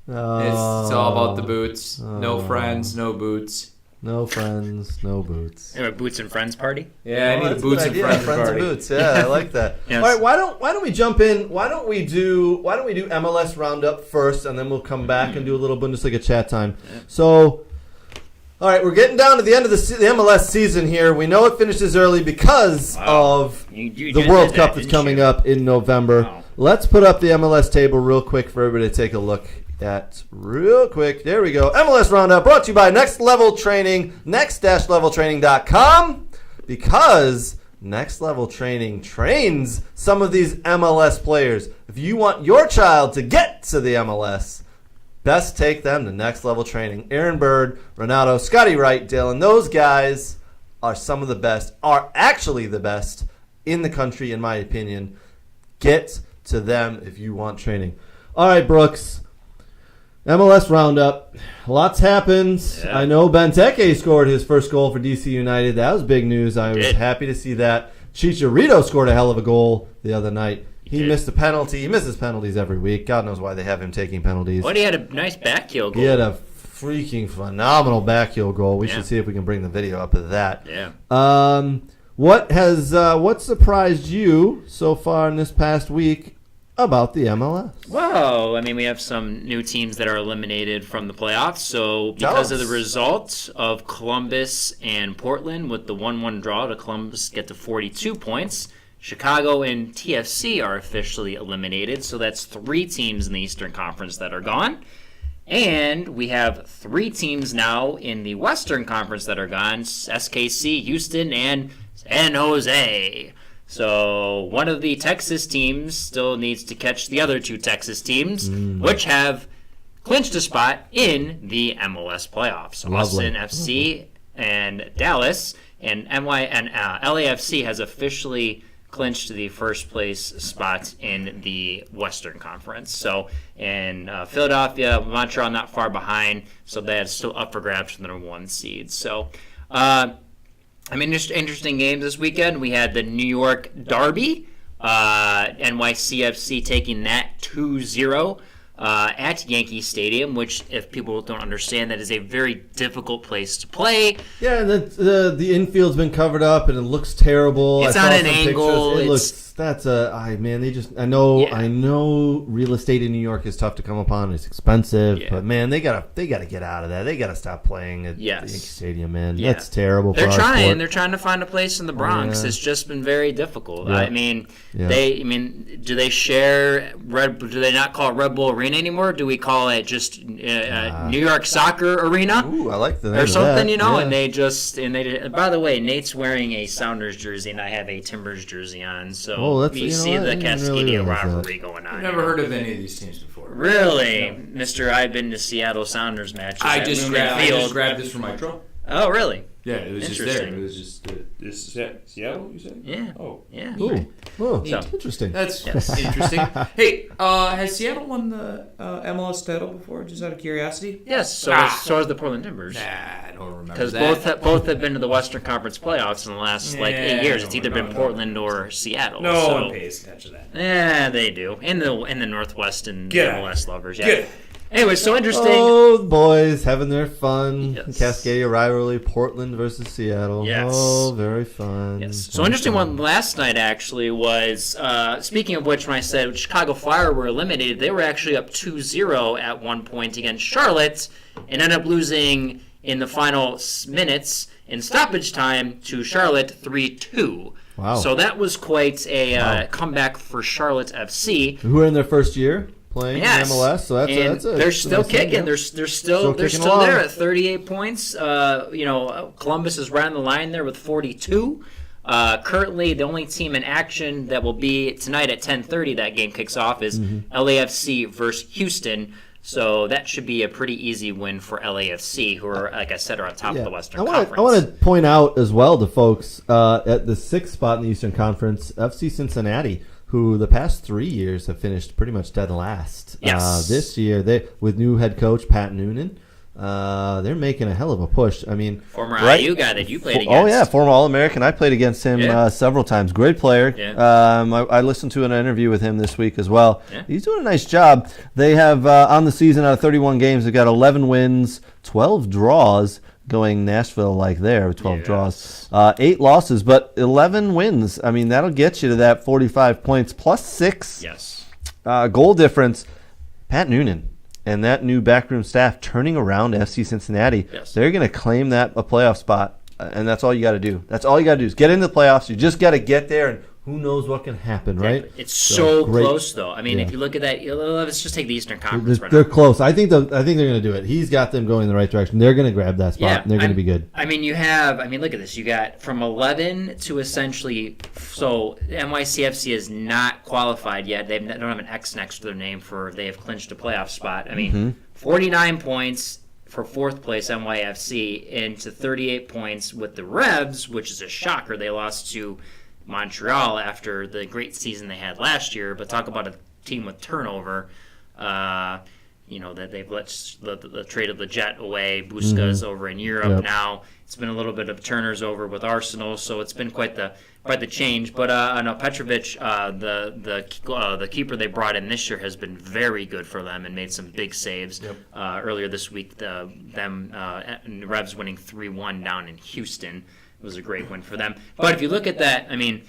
It's all about the boots. No friends, no boots. No friends, no boots. A boots and friends party. Yeah, I need a that's boots good and idea. friends Friends party. and boots. Yeah, I like that. Yes. All right, why don't we jump in? Why don't we do MLS roundup first, and then we'll come back and do a little Bundesliga chat time. So, all right, we're getting down to the end of the MLS season here. We know it finishes early because of You the did World that, Cup that's didn't coming you? up in November. Wow. Let's put up the MLS table real quick for everybody to take a look at real quick. There we go. MLS Roundup brought to you by Next Level Training, next-leveltraining.com, because Next Level Training trains some of these MLS players. If you want your child to get to the MLS, best take them to Next Level Training. Aaron Bird, Renato, Scotty Wright, Dylan, those guys are some of the best, are actually the best in the country, in my opinion. Get to them if you want training. All right, Brooks. MLS Roundup. Lots happened. Yeah. I know Benteke scored his first goal for DC United. That was big news. I was happy to see that. Chicharito scored a hell of a goal the other night. He missed a penalty. He misses penalties every week. God knows why they have him taking penalties. But he had a nice back heel goal. He had a freaking phenomenal back heel goal. We should see if we can bring the video up of that. Yeah. What surprised you so far in this past week about the MLS? Well, I mean, we have some new teams that are eliminated from the playoffs. So because of the result of Columbus and Portland with the 1-1 draw to Columbus get to 42 points, Chicago and TFC are officially eliminated. So that's 3 teams in the Eastern Conference that are gone. And we have 3 teams now in the Western Conference that are gone, SKC, Houston, and San Jose. So one of the Texas teams still needs to catch the other 2 Texas teams, which have clinched a spot in the MLS playoffs. Austin FC and Dallas, and LAFC has officially clinched the first place spot in the Western Conference. So, and Philadelphia, Montreal not far behind, so that's still up for grabs for the number 1 seed. So, I mean, just interesting games this weekend. We had the New York Derby, NYCFC taking that 2-0 at Yankee Stadium, which, if people don't understand, that is a very difficult place to play. Yeah, the infield's been covered up and it looks terrible. It's I on saw an some angle. Pictures. It looks. That's I know real estate in New York is tough to come upon. It's expensive, but man, they gotta get out of that. They gotta stop playing at Yankee Stadium, man. Yeah. That's terrible. They're for our trying. sport. They're trying to find a place in the Bronx. It's just been very difficult. Yeah. I mean, Yeah. do they share Do they not call it Red Bull Arena anymore? Do we call it just New York Soccer Arena? Ooh, I like the name Or of something, that. you know, Yeah. and they by the way, Nate's wearing a Sounders jersey and I have a Timbers jersey on, so you see the Cascadia rivalry going on. I've never heard of any of these teams before. Really? Mister, I've been to Seattle Sounders matches I at just Lumen Field. grabbed this from my truck. Oh, really? Yeah, it was just there. Interesting. It was just this Seattle, you said? Yeah. Oh. Yeah. Ooh, oh, So- interesting. That's interesting. Hey, has Seattle won the MLS title before, just out of curiosity? Yes, so is the Portland Timbers. Nah, I don't remember Because that. both have been to the Western Conference playoffs in the last 8 years. It's either been Portland or Seattle. No so. one pays attention to that. Yeah, they do. In the Northwest and Get out. MLS lovers. Yeah. Get it. Anyway, so interesting. Oh, boys having their fun. Yes. Cascadia rivalry, Portland versus Seattle. Yes. Oh, very fun. Yes. So interesting one last night actually was, speaking of which, when I said Chicago Fire were eliminated, they were actually up 2-0 at one point against Charlotte and ended up losing in the final minutes in stoppage time to Charlotte 3-2. Wow. So that was quite a comeback for Charlotte FC. Who are in their first year? playing Yes. in MLS, so they're still kicking. They're still kicking along. there at 38 points. Columbus is right on the line there with 42. Currently, the only team in action that will be tonight at 10:30. That game kicks off is LAFC versus Houston. So that should be a pretty easy win for LAFC, who are, like I said, are on top of the Western Conference. I want to point out as well to folks at the 6th spot in the Eastern Conference, FC Cincinnati, who the past 3 years have finished pretty much dead last. Yes. This year, with new head coach Pat Noonan, they're making a hell of a push. I mean, former IU guy that you played against. Oh yeah, former All-American. I played against him several times. Great player. Yeah. I listened to an interview with him this week as well. Yeah. He's doing a nice job. They have on the season out of 31 games, they've got 11 wins, 12 draws. Going Nashville like there with 12 draws, 8 losses, but 11 wins. I mean, that'll get you to that 45 points plus 6 goal difference. Pat Noonan and that new backroom staff turning around FC Cincinnati. Yes. They're going to claim that a playoff spot, and that's all you got to do. That's all you got to do is get into the playoffs. You just got to get there, and who knows what can happen, right? It's so great. Close, though. I mean, if you look at that, let's just take the Eastern Conference right They're now. close. I think they're going to do it. He's got them going in the right direction. They're going to grab that spot, and they're going to be good. I mean, look at this. You got from 11 to essentially, so NYCFC is not qualified yet. They don't have an X next to their name they have clinched a playoff spot. I mean, 49 points for 4th place NYFC into 38 points with the Revs, which is a shocker. They lost to Montreal after the great season they had last year, but talk about a team with turnover. That they've traded the Jet away, Busquets over in Europe now. It's been a little bit of turners over with Arsenal, so it's been quite the change. But I know Petrovic, the keeper they brought in this year, has been very good for them and made some big saves. Earlier this week, Revs winning 3-1 down in Houston. It was a great win for them. But if you look at that, I mean,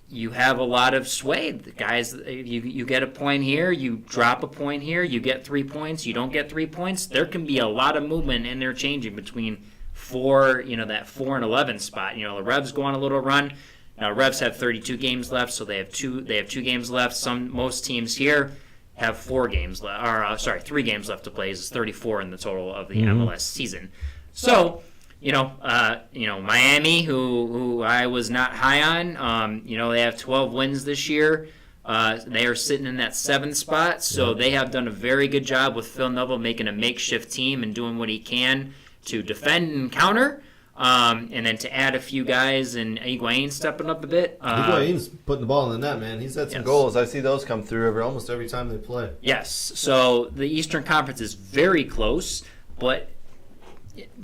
you have a lot of sway. The guys, you get a point here, you drop a point here, you get 3 points, you don't get 3 points. There can be a lot of movement in there changing between that 4 and 11 spot. The Revs go on a little run. Now Revs have 32 games left, so they have two games left. Most teams here have 4 games left, 3 games left to play. It's 34 in the total of the MLS season. So. Miami, who I was not high on, they have 12 wins this year. They are sitting in that 7th spot, so they have done a very good job with Phil Neville making a makeshift team and doing what he can to defend and counter, and then to add a few guys, and Higuain stepping up a bit. Higuain's putting the ball in the net, man. He's had some goals. I see those come through almost every time they play. Yes, so the Eastern Conference is very close, but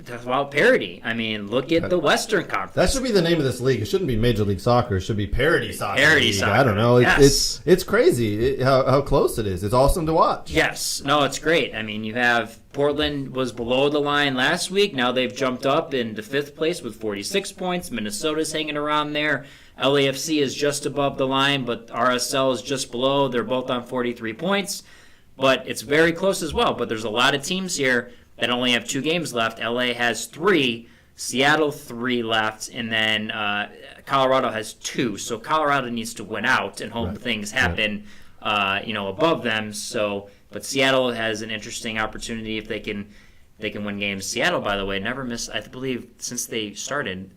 talk about parity. I mean, look at the Western Conference. That should be the name of this league. It shouldn't be Major League Soccer. It should be Parity Soccer. Parity Soccer. I don't know. Yes. It's crazy how close it is. It's awesome to watch. Yes. No, it's great. I mean, you have Portland was below the line last week. Now they've jumped up into 5th place with 46 points. Minnesota's hanging around there. LAFC is just above the line, but RSL is just below. They're both on 43 points. But it's very close as well. But there's a lot of teams here that only have 2 games left. LA has 3, Seattle 3 left, and then Colorado has 2. So Colorado needs to win out and hope things happen, above them. So, but Seattle has an interesting opportunity if they can win games. Seattle, by the way, never missed. I believe since they started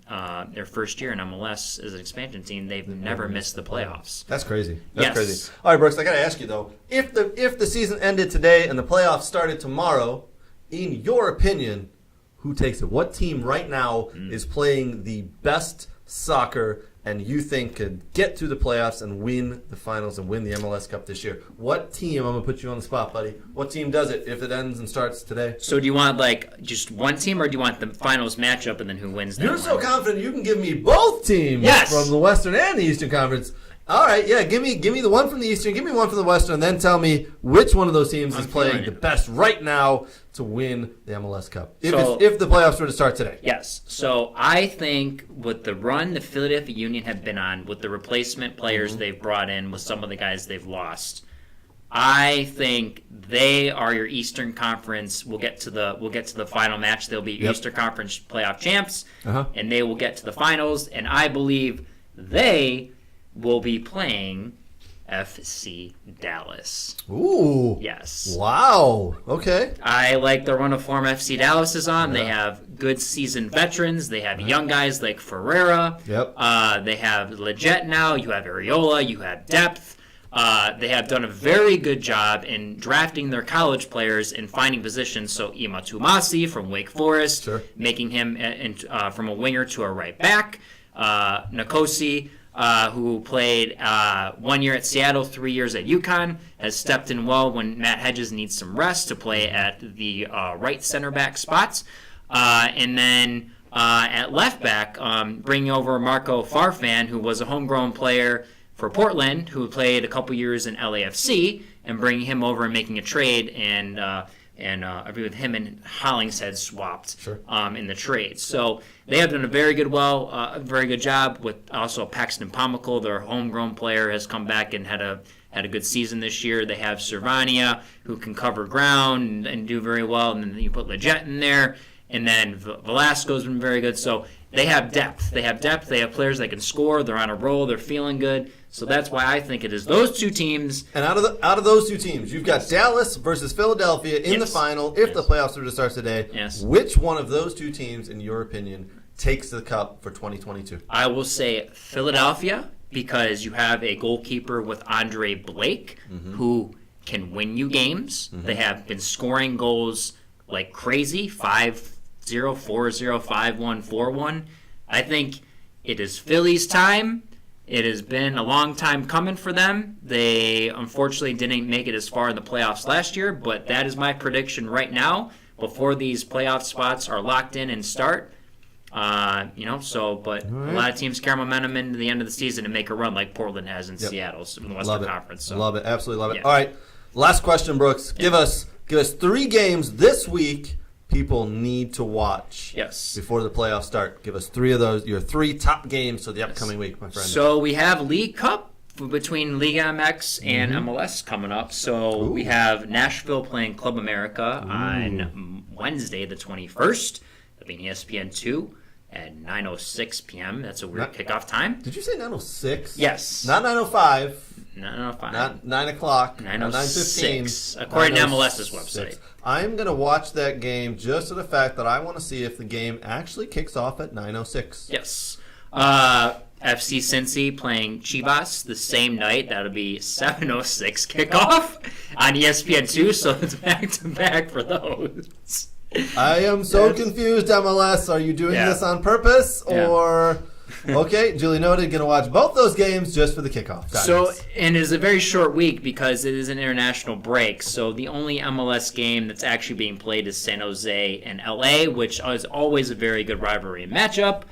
their first year in MLS as an expansion team, they've never missed the playoffs. That's crazy. Yes. Crazy. All right, Brooks, I got to ask you though, if the season ended today and the playoffs started tomorrow, in your opinion, who takes it? What team right now is playing the best soccer and you think could get to the playoffs and win the finals and win the MLS Cup this year? What team, I'm going to put you on the spot, buddy, what team does it if it ends and starts today? So do you want just one team, or do you want the finals matchup and then who wins that You're one? so confident you can give me both teams from the Western and the Eastern Conference. All right, yeah, give me the one from the Eastern, give me one from the Western, and then tell me which one of those teams is playing the best right now to win the MLS Cup. If the playoffs were to start today. Yes. So I think with the run the Philadelphia Union have been on, with the replacement players they've brought in, with some of the guys they've lost, I think they are your Eastern Conference. We'll get to the final match. They'll be Eastern Conference playoff champs, and they will get to the finals. And I believe they will be playing FC Dallas. Ooh. Yes. Wow. Okay. I like the run of form FC Dallas is on. They have good seasoned veterans. They have young guys like Ferreira. Yep. They have Leggett now. You have Areola. You have depth. They have done a very good job in drafting their college players and finding positions. So Ima Tumasi from Wake Forest, making him from a winger to a right back. Nkosi, who played 1 year at Seattle, 3 years at UConn, has stepped in well when Matt Hedges needs some rest to play at the right center back spots. And then at left back, bringing over Marco Farfan, who was a homegrown player for Portland, who played a couple years in LAFC, and bringing him over and making a trade, and I believe with him and Hollingshead swapped in the trade. So they have done a very good job with also Paxton Pomykal, their homegrown player, has come back and had a good season this year. They have Servania, who can cover ground and do very well, and then you put Leggett in there, and then Velasco's been very good. So they have depth. They have players that can score. They're on a roll. They're feeling good. So that's why I think it is those two teams. And out of those two teams, you've got Dallas versus Philadelphia in the final if the playoffs were to start today. Yes. Which one of those two teams, in your opinion, takes the cup for 2022? I will say Philadelphia, because you have a goalkeeper with Andre Blake, who can win you games. They have been scoring goals like crazy, 5-0, 4-0, 5-1, 4-1. I think it is Philly's time. It has been a long time coming for them. They unfortunately didn't make it as far in the playoffs last year, but that is my prediction right now before these playoff spots are locked in and start. But a lot of teams carry momentum into the end of the season and make a run like Portland has in Seattle in the Western Conference. So. Love it. Absolutely love it. All right. Last question, Brooks. Give us 3 games this week people need to watch before the playoffs start. Give us 3 of those, your 3 top games for the upcoming week, my friend. So we have League Cup between Liga MX and MLS coming up. So we have Nashville playing Club America on Wednesday, the 21st. That'll be in ESPN 2 at 9:06 p.m. That's a weird kickoff time. Did you say 9:06? Yes. Not 9:05. 9:05. Not 9 o'clock. 9:06. According to MLS's website. I'm going to watch that game just for the fact that I want to see if the game actually kicks off at 9:06. Yes. FC Cincy playing Chivas the same night. That'll be 7:06 kickoff on ESPN 2, so it's back-to-back for those. I am so confused, MLS. Are you doing this on purpose? Or... Okay, Julie noted, going to watch both those games just for the kickoff. So, and it's a very short week because it is an international break. So the only MLS game that's actually being played is San Jose and LA, which is always a very good rivalry matchup.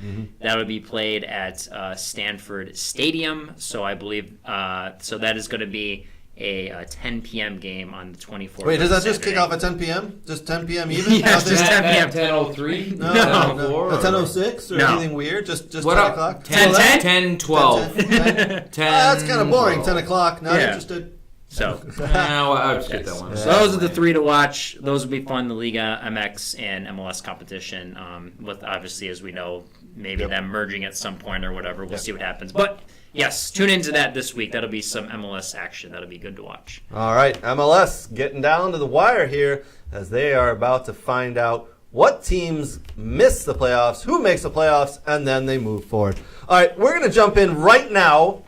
That would be played at Stanford Stadium. So I believe, so that is going to be a 10 p.m. game on the 24th. Wait, does that just kick off at 10 p.m.? Just 10 p.m. even? Yeah, just 10 p.m. 10:03? No. 10:06 or anything weird? Just 10 o'clock? 10, 12. 10? That's kind of boring, 10 o'clock. Not interested. So, I'll just get that one. So those are the 3 to watch. Those will be fun, the Liga MX and MLS competition. With obviously, as we know, maybe them merging at some point or whatever. We'll see what happens. But yes, tune into that this week. That'll be some MLS action. That'll be good to watch. All right, MLS getting down to the wire here as they are about to find out what teams miss the playoffs, who makes the playoffs, and then they move forward. All right, we're going to jump in right now,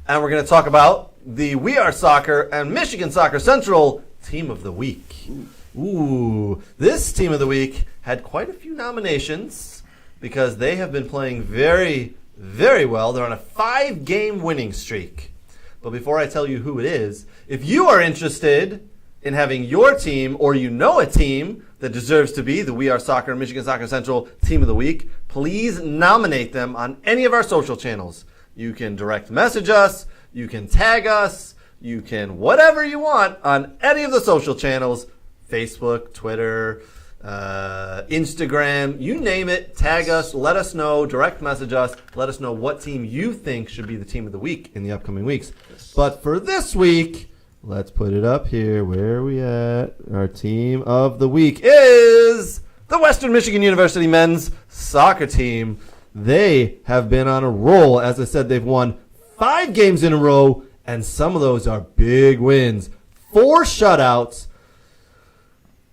and we're going to talk about the We Are Soccer and Michigan Soccer Central Team of the Week. Ooh, this Team of the Week had quite a few nominations because they have been playing very, very well. They're on a 5-game winning streak. But before I tell you who it is, if you are interested in having your team or you know a team that deserves to be the We Are Soccer and Michigan Soccer Central Team of the Week, please nominate them on any of our social channels. You can direct message us, you can tag us, you can whatever you want on any of the social channels, Facebook, Twitter, Instagram, you name it, tag us, let us know, direct message us, let us know what team you think should be the team of the week in the upcoming weeks. But for this week, let's put it up here. Where are we at? Our team of the week is the Western Michigan University men's soccer team. They have been on a roll. As I said, they've won 5 games in a row, And some of those are big wins. 4 shutouts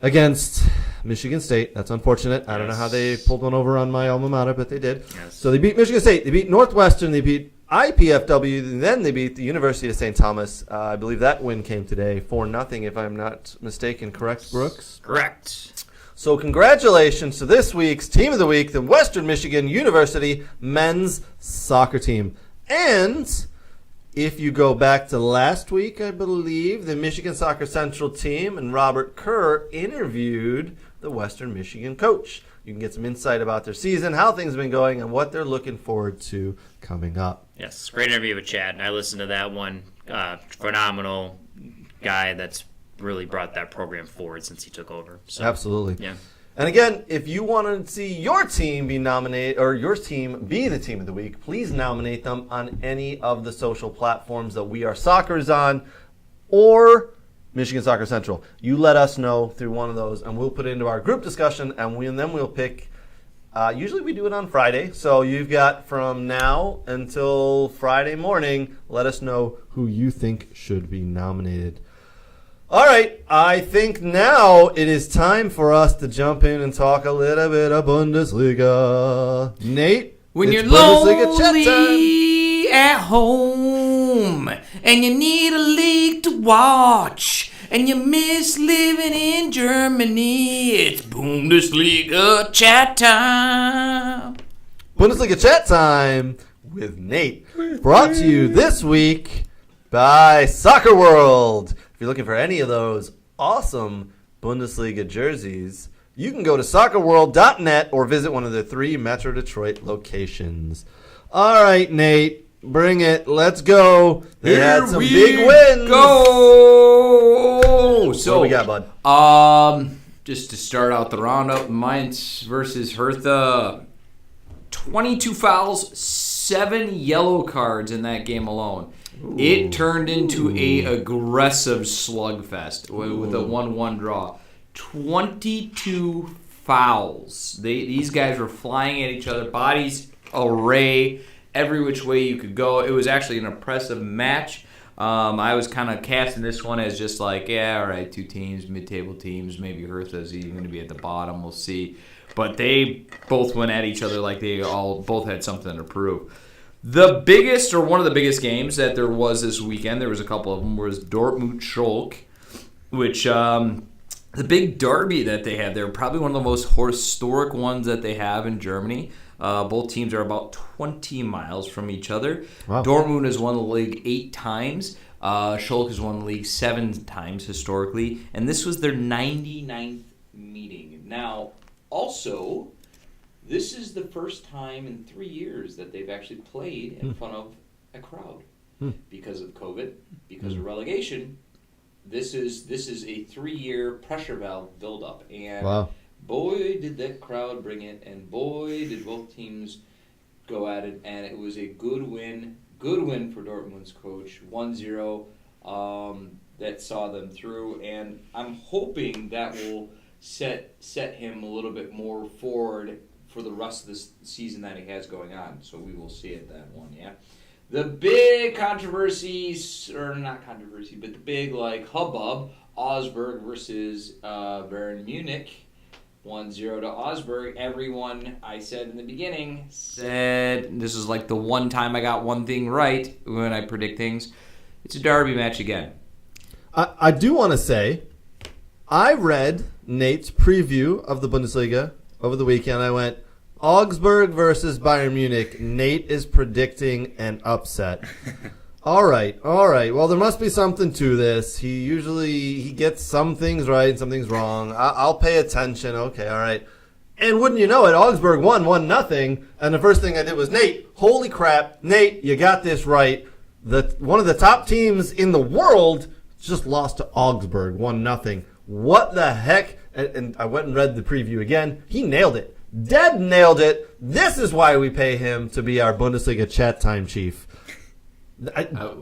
against Michigan State. That's unfortunate. I don't know how they pulled one over on my alma mater, but they did. Yes. So they beat Michigan State. They beat Northwestern. They beat IPFW. And then they beat the University of St. Thomas. I believe that win came today, 4-0, if I'm not mistaken. Correct, Brooks? Correct. So congratulations to this week's Team of the Week, the Western Michigan University men's soccer team. And if you go back to last week, I believe, the Michigan Soccer Central team and Robert Kerr interviewed the Western Michigan coach. You can get some insight about their season, how things have been going, and what they're looking forward to coming up. Yes, great interview with Chad. I listened to that one. Phenomenal guy that's really brought that program forward since he took over. So, Absolutely. yeah. And again, if you want to see your team be nominated, or your team be the Team of the Week, please nominate them on any of the social platforms that We Are Soccer is on, or Michigan Soccer Central. You let us know through one of those, and we'll put it into our group discussion, and then we'll pick. Usually we do it on Friday, so you've got from now until Friday morning. Let us know who you think should be nominated. All right, I think now it is time for us to jump in and talk a little bit of Bundesliga. Nate, When it's you're Bundesliga chat time. lonely at home and you need a league to watch and you miss living in Germany, it's Bundesliga chat time. Bundesliga chat time with Nate. Brought to you this week by Soccer World. If you're looking for any of those awesome Bundesliga jerseys, you can go to soccerworld.net or visit one of the 3 Metro Detroit locations. All right, Nate, bring it. Let's go. They had some big wins. Go. What So do we got, bud? Just to start out the roundup, Mainz versus Hertha, 22 fouls, 7 yellow cards in that game alone. Ooh. It turned into a aggressive slugfest with a 1-1 draw. 22 fouls. These guys were flying at each other, bodies array, every which way you could go. It was actually an impressive match. I was kind of casting this one as just like, yeah, all right, 2 teams, mid-table teams. Maybe Hertha's even going to be at the bottom. We'll see. But they both went at each other like they both had something to prove. The biggest, or one of the biggest games that there was this weekend, there was a couple of them, was Dortmund-Schalke, which the big derby that they had there, probably one of the most historic ones that they have in Germany. Both teams are about 20 miles from each other. Wow. Dortmund has won the league 8 times. Schalke has won the league 7 times historically. And this was their 99th meeting. Now, also, this is the first time in 3 years that they've actually played in front of a crowd. Because of COVID, because of relegation. This is a 3-year pressure valve buildup. And wow. Boy, did that crowd bring it, and boy, did both teams go at it, and it was a good win for Dortmund's coach, 1-0, that saw them through, and I'm hoping that will set him a little bit more forward for the rest of this season that he has going on, so we will see it, that one, yeah. The big controversies, or not controversy, but the big, hubbub, Augsburg versus Bayern Munich, 1-0 to Augsburg. Everyone, I said in the beginning, said this is like the one time I got one thing right when I predict things. It's a derby match again. I do want to say, I read Nate's preview of the Bundesliga over the weekend. I went, Augsburg versus Bayern Munich. Nate is predicting an upset. All right. Well, there must be something to this. He gets some things right and some things wrong. I'll pay attention. Okay, all right. And wouldn't you know it, Augsburg won 1-0. And the first thing I did was, Nate, holy crap, Nate, you got this right. One of the top teams in the world just lost to Augsburg 1-0. What the heck? And I went and read the preview again. He nailed it. Dead nailed it. This is why we pay him to be our Bundesliga chat time chief.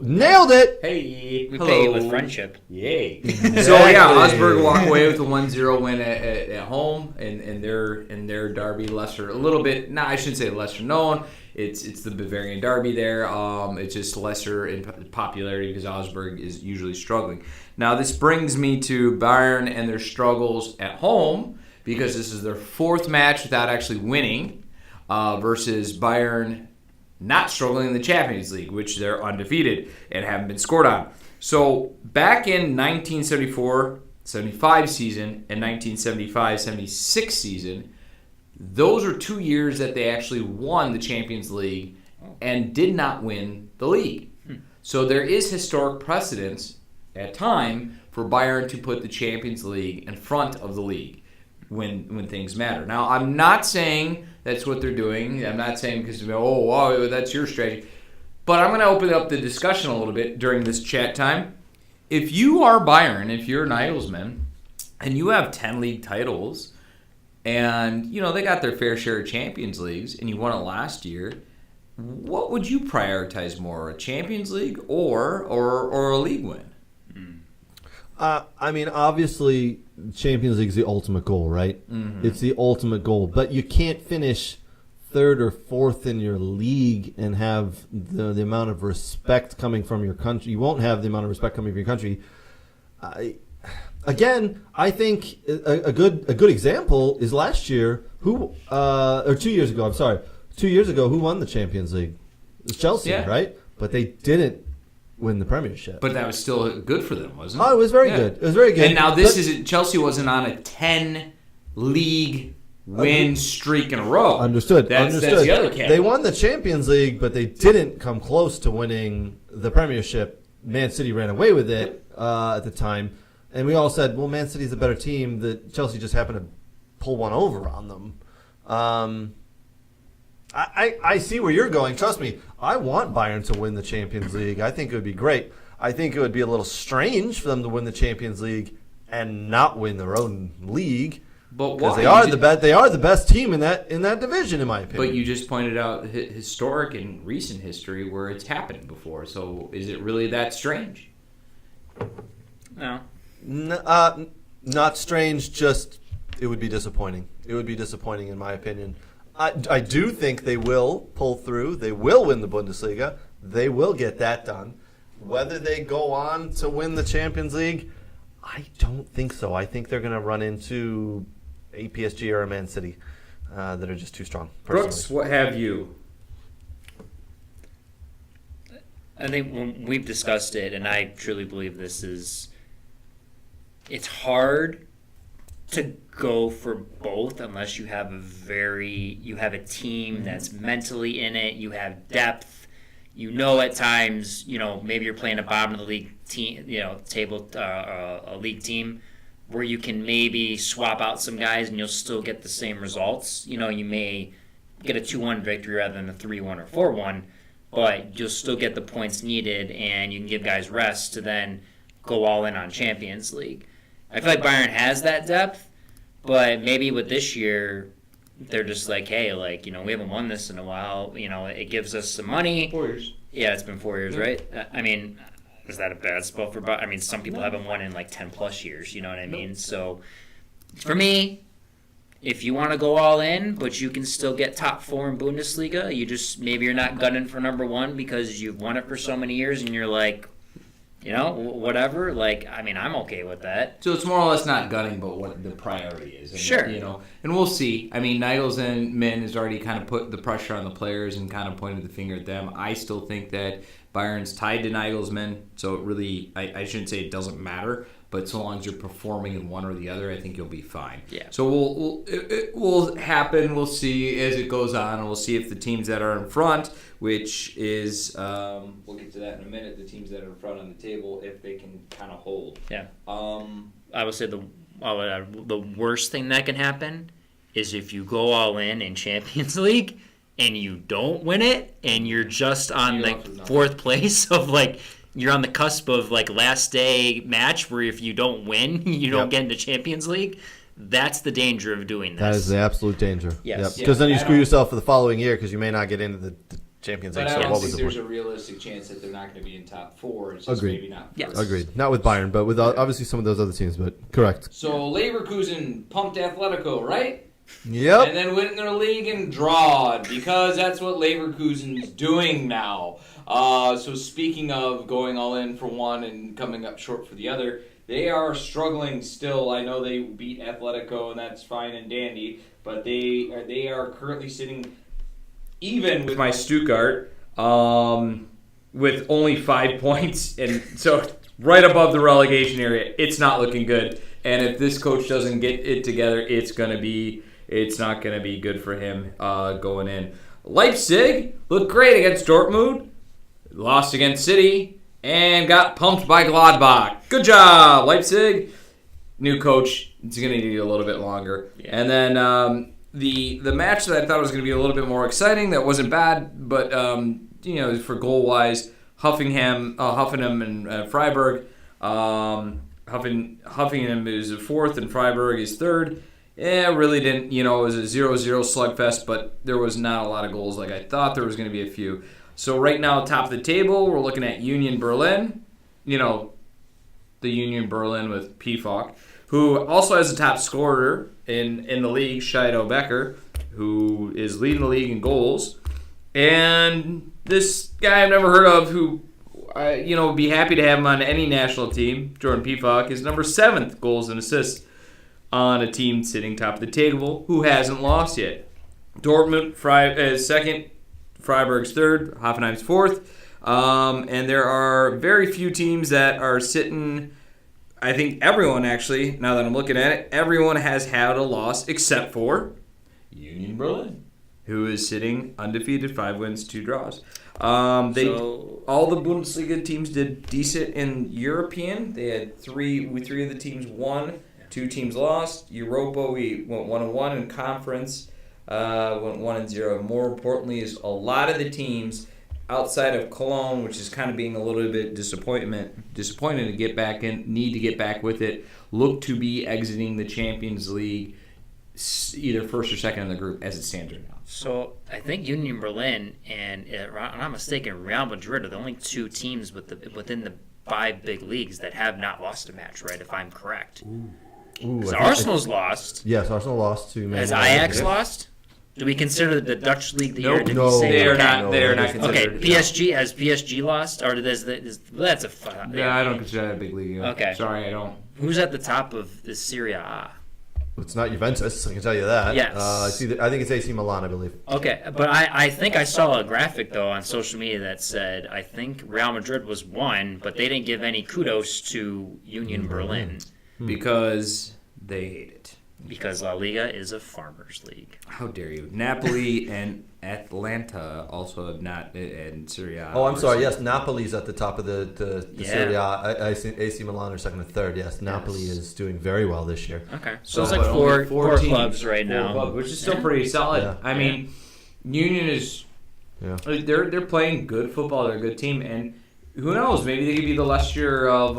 Nailed it. Hey, We hello. pay you with friendship. Yay. So yeah, Augsburg will walk away with a 1-0 win at home, and their derby, lesser a little bit. No, I shouldn't say lesser known. It's the Bavarian derby there. It's just lesser in popularity because Augsburg is usually struggling. Now this brings me to Bayern and their struggles at home because this is their fourth match without actually winning versus Bayern not struggling in the Champions League, which they're undefeated and haven't been scored on. So back in 1974-75 season and 1975-76 season, those are 2 years that they actually won the Champions League and did not win the league. So there is historic precedence at time for Bayern to put the Champions League in front of the league when things matter. Now, I'm not saying that's what they're doing. I'm not saying because, oh, wow, that's your strategy. But I'm going to open up the discussion a little bit during this chat time. If you are Bayern, if you're an Nagelsmann, and you have 10 league titles, and, they got their fair share of Champions Leagues, and you won it last year, what would you prioritize more, a Champions League or a league win? Obviously, Champions League is the ultimate goal, right? Mm-hmm. It's the ultimate goal. But you can't finish third or fourth in your league and have the amount of respect coming from your country. You won't have the amount of respect coming from your country. I think a good example is last year, or 2 years ago, I'm sorry. 2 years ago, who won the Champions League? It was Chelsea, right? But they didn't win the Premiership. But that was still good for them, wasn't it? Oh, it was very good. It was very good. And now Chelsea wasn't on a 10 league win streak in a row. Understood. That's the other category. They won the Champions League, but they didn't come close to winning the Premiership. Man City ran away with it at the time. And we all said, well, Man City's a better team. That Chelsea just happened to pull one over on them. I see where you're going. Trust me, I want Bayern to win the Champions League. I think it would be great. I think it would be a little strange for them to win the Champions League and not win their own league. But because they are the best team in that division, in my opinion. But you just pointed out historic and recent history where it's happened before. So is it really that strange? No. Not strange. Just it would be disappointing. It would be disappointing, in my opinion. I do think they will pull through. They will win the Bundesliga. They will get that done. Whether they go on to win the Champions League, I don't think so. I think they're going to run into a PSG or a Man City that are just too strong. Personally. Brooks, what have you? I think we've discussed it, and I truly believe it's hard to go for both unless you have a team that's mentally in it, you have depth, at times, maybe you're playing a bottom of the league team, table a league team where you can maybe swap out some guys and you'll still get the same results. You may get a 2-1 victory rather than a 3-1 or 4-1, but you'll still get the points needed and you can give guys rest to then go all in on Champions League. I feel like Bayern has that depth, but maybe with this year, they're just like, hey, we haven't won this in a while. It gives us some money. 4 years. Yeah, it's been 4 years, right? Is that a bad spot for Bayern? Some people haven't won in 10-plus years, you know what I mean? So, for me, if you want to go all in, but you can still get top 4 in Bundesliga, maybe you're not gunning for number 1 because you've won it for so many years and you're like, whatever. I'm okay with that. So it's more or less not gunning, but what the priority is. And, sure. And we'll see. Nagelsmann has already kind of put the pressure on the players and kind of pointed the finger at them. I still think that Bayern's tied to Nagelsmann, so it really, I shouldn't say it doesn't matter, but so long as you're performing in one or the other, I think you'll be fine. Yeah. So it will happen. We'll see as it goes on, and we'll see if the teams that are in front, which is, we'll get to that in a minute, the teams that are in front on the table, if they can kind of hold. Yeah. I would say the worst thing that can happen is if you go all in Champions League and you don't win it, and you're just on fourth place of you're on the cusp of last day match where if you don't win, you don't get into Champions League. That's the danger of doing this. That is the absolute danger. Yes. Because then you screw yourself for the following year because you may not get into Champions But League. I So don't what think was the there's point? a realistic chance that they're not going to be in top 4. It's just Agreed. maybe not. Yes. first. Agreed. Not with Bayern, but with obviously some of those other teams. But correct. So Leverkusen pumped Atletico, right? Yep. And then went in their league and drawed because that's what Leverkusen's doing now. So speaking of going all in for one and coming up short for the other, they are struggling still. I know they beat Atletico, and that's fine and dandy, but they are currently sitting even with my Stuttgart with only 5 points, and so right above the relegation area. It's not looking good. And if this coach doesn't get it together, it's not going to be good for him going in. Leipzig looked great against Dortmund, lost against City, and got pumped by Gladbach. Good job, Leipzig. New coach, it's going to need a little bit longer. Yeah. And then the match that I thought was going to be a little bit more exciting, that wasn't bad, but for goal-wise, Hoffenheim and Freiburg. Hoffenheim is fourth and Freiburg is third. Yeah, really didn't, it was a 0-0 slugfest, but there was not a lot of goals like I thought there was going to be a few. So right now, top of the table, we're looking at Union Berlin. The Union Berlin with PFOC, who also has a top scorer in the league, Shido Becker, who is leading the league in goals. And this guy I've never heard of who, would be happy to have him on any national team, Jordan PFOC, is number 7th goals and assists on a team sitting top of the table who hasn't lost yet. Dortmund is second, Freiburg's third, Hoffenheim's fourth. And there are very few teams that are sitting. I think everyone, actually, now that I'm looking at it, everyone has had a loss except for Union Berlin, who is sitting undefeated, 5 wins, 2 draws. All the Bundesliga teams did decent in European. They had three of the teams won, 2 teams lost. Europa, we went 1-1 in conference, went 1-0. More importantly, is a lot of the teams outside of Cologne, which is kind of being a little bit disappointed to get back in, need to get back with it, look to be exiting the Champions League either first or second in the group as it stands right now. So I think Union Berlin and, if I'm not mistaken, Real Madrid are the only 2 teams within the 5 big leagues that have not lost a match, right, if I'm correct. Because Arsenal's lost. Yes, Arsenal lost to Man Has United. Ajax lost? Do we consider the Dutch league the year? Nope. Did No, we say They are okay. not. They are not Okay, considered. PSG has PSG lost, or that's a fun. Yeah, I don't consider that a big league. Okay. Sorry, I don't. Who's at the top of the Serie A? It's not Juventus, I can tell you that. Yes. I think it's AC Milan, I believe. Okay, but I think I saw a graphic though on social media that said I think Real Madrid was 1, but they didn't give any kudos to Union Berlin Because they hate it. because La Liga is a farmers league. How dare you? Napoli and Atlanta also have not in Serie A. Oh, I'm sorry. Yes, Napoli's at the top of the Yeah. Serie A. AC Milan are second and third. Yes, Napoli is doing very well this year. Okay, so it's but like only four teams, clubs right 4 now. clubs, which is still pretty solid. Yeah. I mean, Union is Yeah. they're playing good football. They're a good team, and who knows? Maybe they could be the Leicester of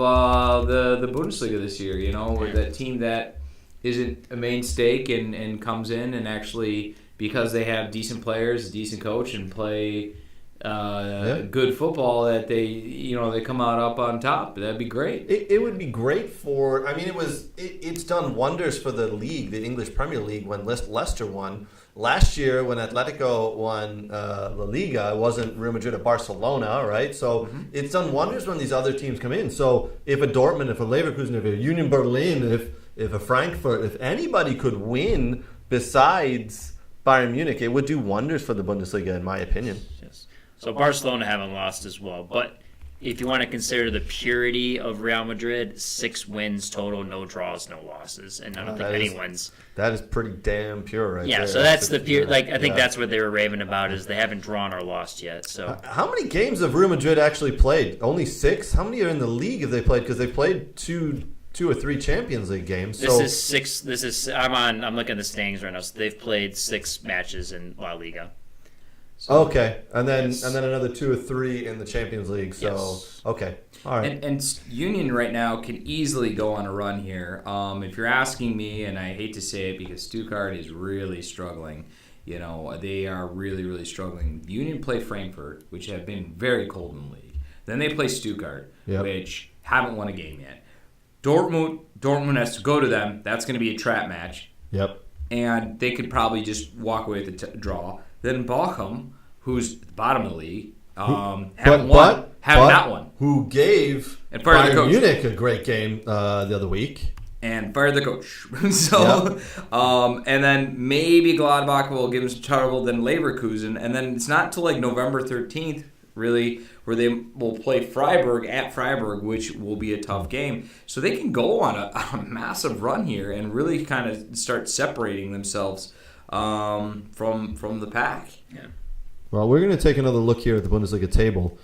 the Bundesliga this year. With that team that isn't a main stake and comes in and actually, because they have decent players, a decent coach, and play good football, that they come out up on top. That'd be great. It would be great for. I mean, it's done wonders for the league, the English Premier League, when Leicester won last year. When Atletico won La Liga, it wasn't Real Madrid or Barcelona, right? So it's done wonders when these other teams come in. So if a Dortmund, if a Leverkusen, if a Union Berlin, if a Frankfurt, if anybody could win besides Bayern Munich, it would do wonders for the Bundesliga, in my opinion. Yes. So Barcelona haven't lost as well, but if you want to consider the purity of Real Madrid, 6 wins total, no draws, no losses, and I don't think anyone's. That is pretty damn pure, right? Yeah, there. so that's the pure. I think Yeah. that's what they were raving about, is they haven't drawn or lost yet. So How many games have Real Madrid actually played? Only 6. How many are in the league have they played? Because they played two or three Champions League games. this So is 6. This is I'm looking at the standings right now. So they've played 6 matches in La Liga. okay, and then Yes. another 2 or 3 in the Champions League. So Yes. okay, all right. And Union right now can easily go on a run here. If you're asking me, and I hate to say it because Stuttgart is really struggling, They are really, really struggling. Union play Frankfurt, which have been very cold in the league. Then they play Stuttgart, which haven't won a game yet. Dortmund has to go to them. That's going to be a trap match. Yep. And they could probably just walk away with the draw. Then Bochum, who's the bottom of the league, haven't not won. Who gave and fired the Bayern coach. Munich a great game the other week. And fired the coach. And then maybe Gladbach will give him some trouble, then Leverkusen. And then it's not until like November 13th, really, where they will play Freiburg at Freiburg, which will be a tough game. So they can go on a massive run here and really kind of start separating themselves from the pack. Yeah. Well, we're going to take another look here at the Bundesliga table.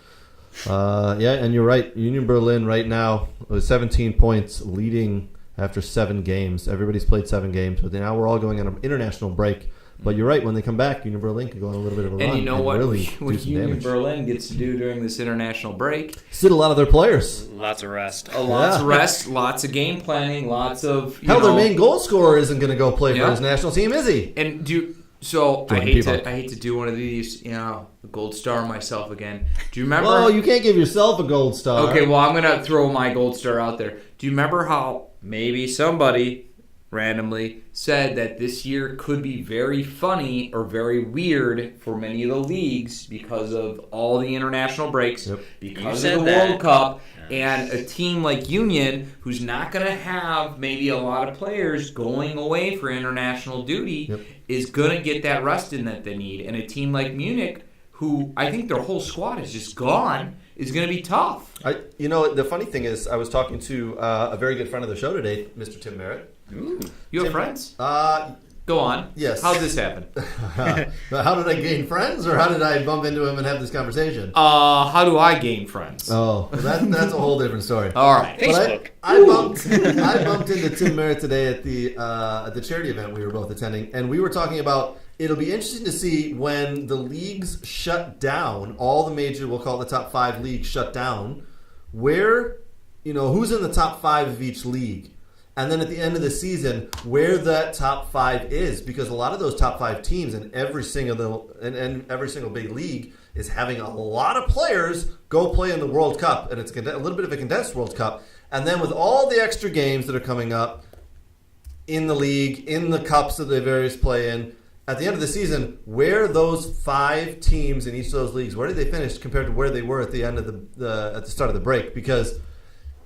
And you're right. Union Berlin right now with 17 points, leading after 7 games. Everybody's played 7 games, but now we're all going on an international break. But you're right. When they come back, Union Berlin could go on a little bit of a run. And you know what? Really what Union Berlin gets to do during this international break? Sit a lot of their players. Lots of rest. Lots of rest, lots of game planning, lots of... Their main goal scorer isn't going to go play for his national team, is he? And I hate to do one of these, the gold star myself again. Do you remember? Well, you can't give yourself a gold star. Okay, well, I'm going to throw my gold star out there. Do you remember how maybe somebody randomly said that this year could be very funny or very weird for many of the leagues because of all the international breaks, because of the World Cup, and a team like Union, who's not going to have maybe a lot of players going away for international duty, is going to get that rest in that they need. And a team like Munich, who I think their whole squad is just gone, is going to be tough. The funny thing is, I was talking to a very good friend of the show today, Mr. Tim Merritt. Ooh. You have friends? Go on. Yes. How'd this happen? How did I gain friends, or how did I bump into him and have this conversation? How do I gain friends? Oh, well, that's a whole different story. All right. Facebook. I bumped into Tim Merritt today at the charity event we were both attending, and we were talking about it'll be interesting to see when the leagues shut down, all the major, we'll call it the top 5 leagues shut down, where, who's in the top 5 of each league. And then at the end of the season, where that top 5 is, because a lot of those top 5 teams in every single big league is having a lot of players go play in the World Cup, and it's a little bit of a condensed World Cup. And then with all the extra games that are coming up in the league, in the cups that the various play in, at the end of the season, where those 5 teams in each of those leagues, where did they finish compared to where they were at the end of at the start of the break? Because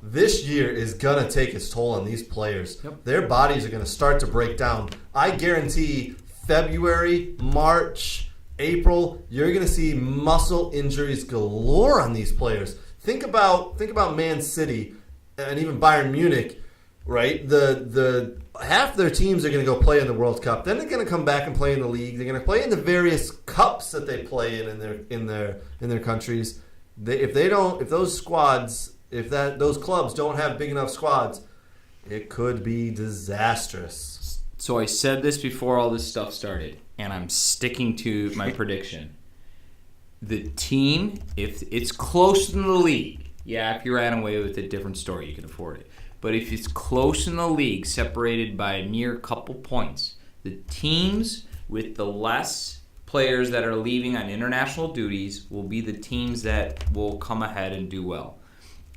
this year is going to take its toll on these players. Their bodies are going to start to break down. I guarantee February, March, April, you're going to see muscle injuries galore on these players. Think about Man City and even Bayern Munich, right? The half their teams are going to go play in the World Cup. Then they're going to come back and play in the league. They're going to play in the various cups that they play in their countries. If those clubs don't have big enough squads, it could be disastrous. So I said this before all this stuff started, and I'm sticking to my prediction. The team, if it's close in the league, if you ran away with a different story, you can afford it. But if it's close in the league, separated by a mere couple points, the teams with the less players that are leaving on international duties will be the teams that will come ahead and do well.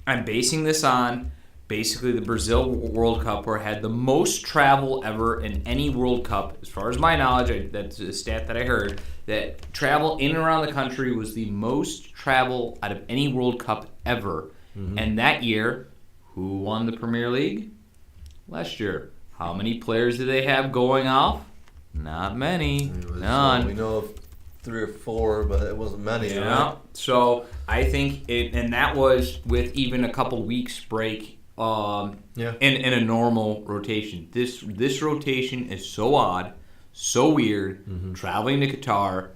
I'm basing this on basically the Brazil World Cup, where it had the most travel ever in any World Cup. As far as my knowledge, that's a stat that I heard, that travel in and around the country was the most travel out of any World Cup ever. Mm-hmm. And that year, who won the Premier League? Last year. How many players did they have going off? Not many. None. We know of 3 or 4, but it wasn't many. Yeah. Right? So I think and that was with even a couple weeks break in a normal rotation. This rotation is so odd, so weird. Mm-hmm. Traveling to Qatar,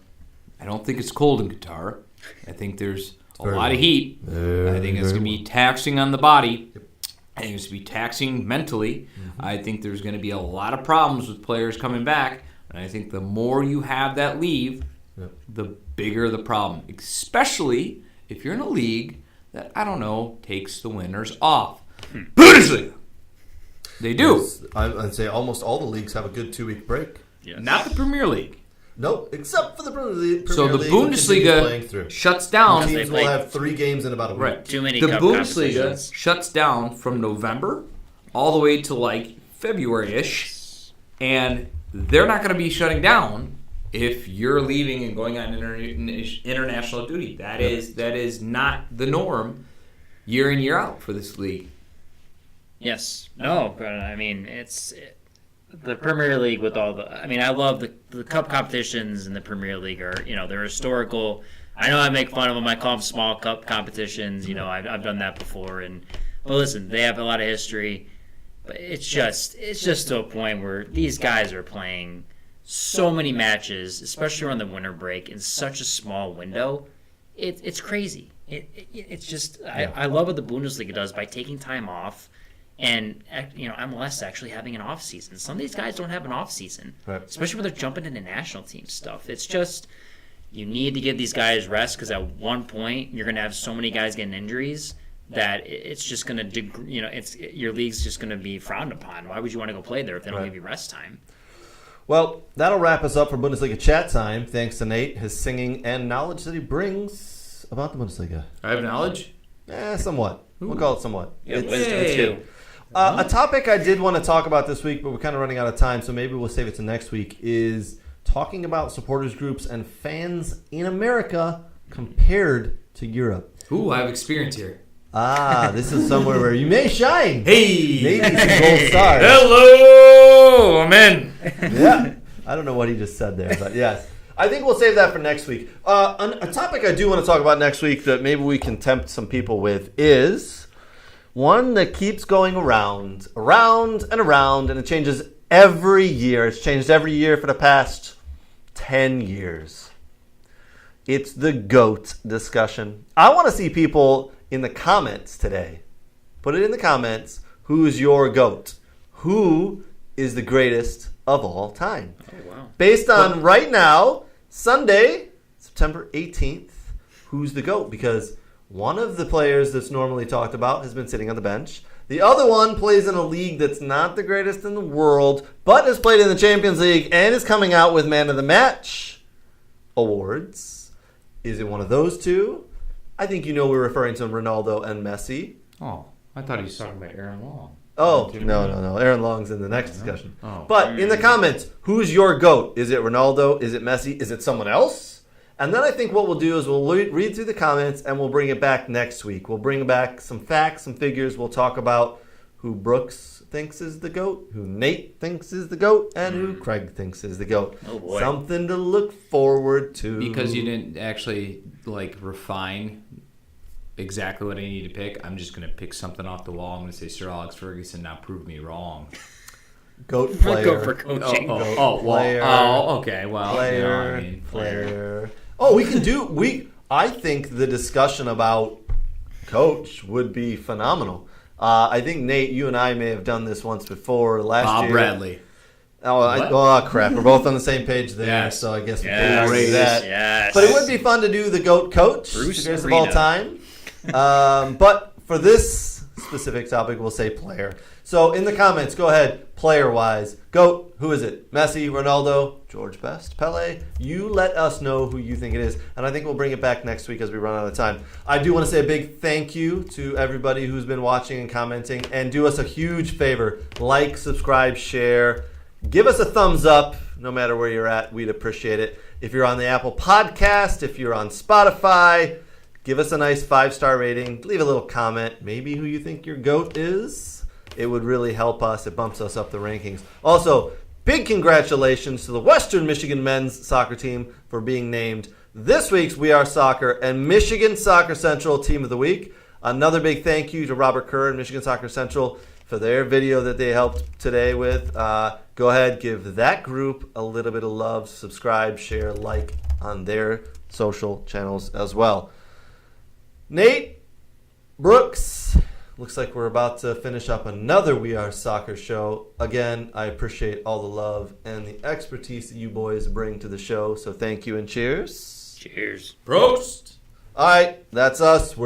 I don't think it's cold in Qatar. I think there's a lot of heat. I think it's going to be taxing on the body. I think it's going to be taxing mentally. Mm-hmm. I think there's going to be a lot of problems with players coming back. And I think the more you have that leave, the bigger the problem. Especially if you're in a league that, I don't know, takes the winners off. Bundesliga! They do. I'd say almost all the leagues have a good 2-week break. Yes. Not the Premier League. Nope, except for the Premier League. So the League, which continues playing through. Bundesliga shuts down. Teams will have 3 games in about a week. Right. Too many The cup Bundesliga competitions. shuts down from November all the way to like February-ish, and they're not going to be shutting down if you're leaving and going on international duty. That is not the norm year in, year out for this league. Yes. No, but I mean, the Premier League with all the. I mean, I love the cup competitions in the Premier League are, they're historical. I know I make fun of them. I call them small cup competitions. I've done that before. But listen, they have a lot of history. But it's just to a point where these guys are playing so many matches, especially around the winter break, in such a small window. It's crazy. It's just I love what the Bundesliga does by taking time off. And, MLS actually having an off season. Some of these guys don't have an off season, right, especially when they're jumping into national team stuff. It's just, you need to give these guys rest because at one point you're going to have so many guys getting injuries that it's just going to, your league's just going to be frowned upon. Why would you want to go play there if they don't give you rest time? Well, that'll wrap us up for Bundesliga chat time. Thanks to Nate, his singing, and knowledge that he brings about the Bundesliga. I have knowledge? Somewhat. Ooh. We'll call it somewhat. Yeah, wisdom too. A topic I did want to talk about this week, but we're kind of running out of time, so maybe we'll save it to next week, is talking about supporters groups and fans in America compared to Europe. Ooh, I have experience here. This is somewhere where you may shine. Hey! Maybe some gold stars. Hello! I'm in. Yeah. I don't know what he just said there, but yes. I think we'll save that for next week. A topic I do want to talk about next week that maybe we can tempt some people with is one that keeps going around, and it changes every year. It's changed every year for the past 10 years. It's the GOAT discussion. I want to see people in the comments today. Put it in the comments. Who's your GOAT? Who is the greatest of all time? Oh, wow. Based on right now, Sunday, September 18th, who's the GOAT? Because one of the players that's normally talked about has been sitting on the bench. The other one plays in a league that's not the greatest in the world, but has played in the Champions League and is coming out with Man of the Match awards. Is it one of those two? I think we're referring to Ronaldo and Messi. Oh, I thought he was talking about Aaron Long. Oh, no. Aaron Long's in the next discussion. Oh. But in the comments, who's your GOAT? Is it Ronaldo? Is it Messi? Is it someone else? And then I think what we'll do is we'll read through the comments and we'll bring it back next week. We'll bring back some facts, some figures. We'll talk about who Brooks thinks is the GOAT, who Nate thinks is the GOAT, and who Craig thinks is the GOAT. Oh, boy. Something to look forward to. Because you didn't actually refine exactly what I need to pick, I'm just going to pick something off the wall. I'm going to say Sir Alex Ferguson, now prove me wrong. GOAT player. Go for coaching. Player. Okay. Well, Player. player. Oh, I think the discussion about coach would be phenomenal. I think, Nate, you and I may have done this once before last year. Bob Bradley. Oh, crap. We're both on the same page there, Yes. so I guess we Yes. can do that. Yes. But it would be fun to do the GOAT coach, Bruce the greatest of Arena. all time. But for this specific topic, we'll say player. So in the comments, go ahead, player-wise. GOAT, who is it? Messi, Ronaldo, George Best, Pele? You let us know who you think it is, and I think we'll bring it back next week as we run out of time. I do want to say a big thank you to everybody who's been watching and commenting, and do us a huge favor. Like, subscribe, share. Give us a thumbs up, no matter where you're at. We'd appreciate it. If you're on the Apple Podcast, if you're on Spotify, give us a nice 5-star rating. Leave a little comment, maybe who you think your GOAT is. It would really help us. It bumps us up the rankings. Also, big congratulations to the Western Michigan men's soccer team for being named this week's We Are Soccer and Michigan Soccer Central Team of the Week. Another big thank you to Robert Kerr and Michigan Soccer Central for their video that they helped today with. Go ahead, give that group a little bit of love. Subscribe, share, like on their social channels as well. Nate, Brooks, looks like we're about to finish up another We Are Soccer show. Again, I appreciate all the love and the expertise that you boys bring to the show. So thank you and cheers. Cheers. Prost! All right, that's us.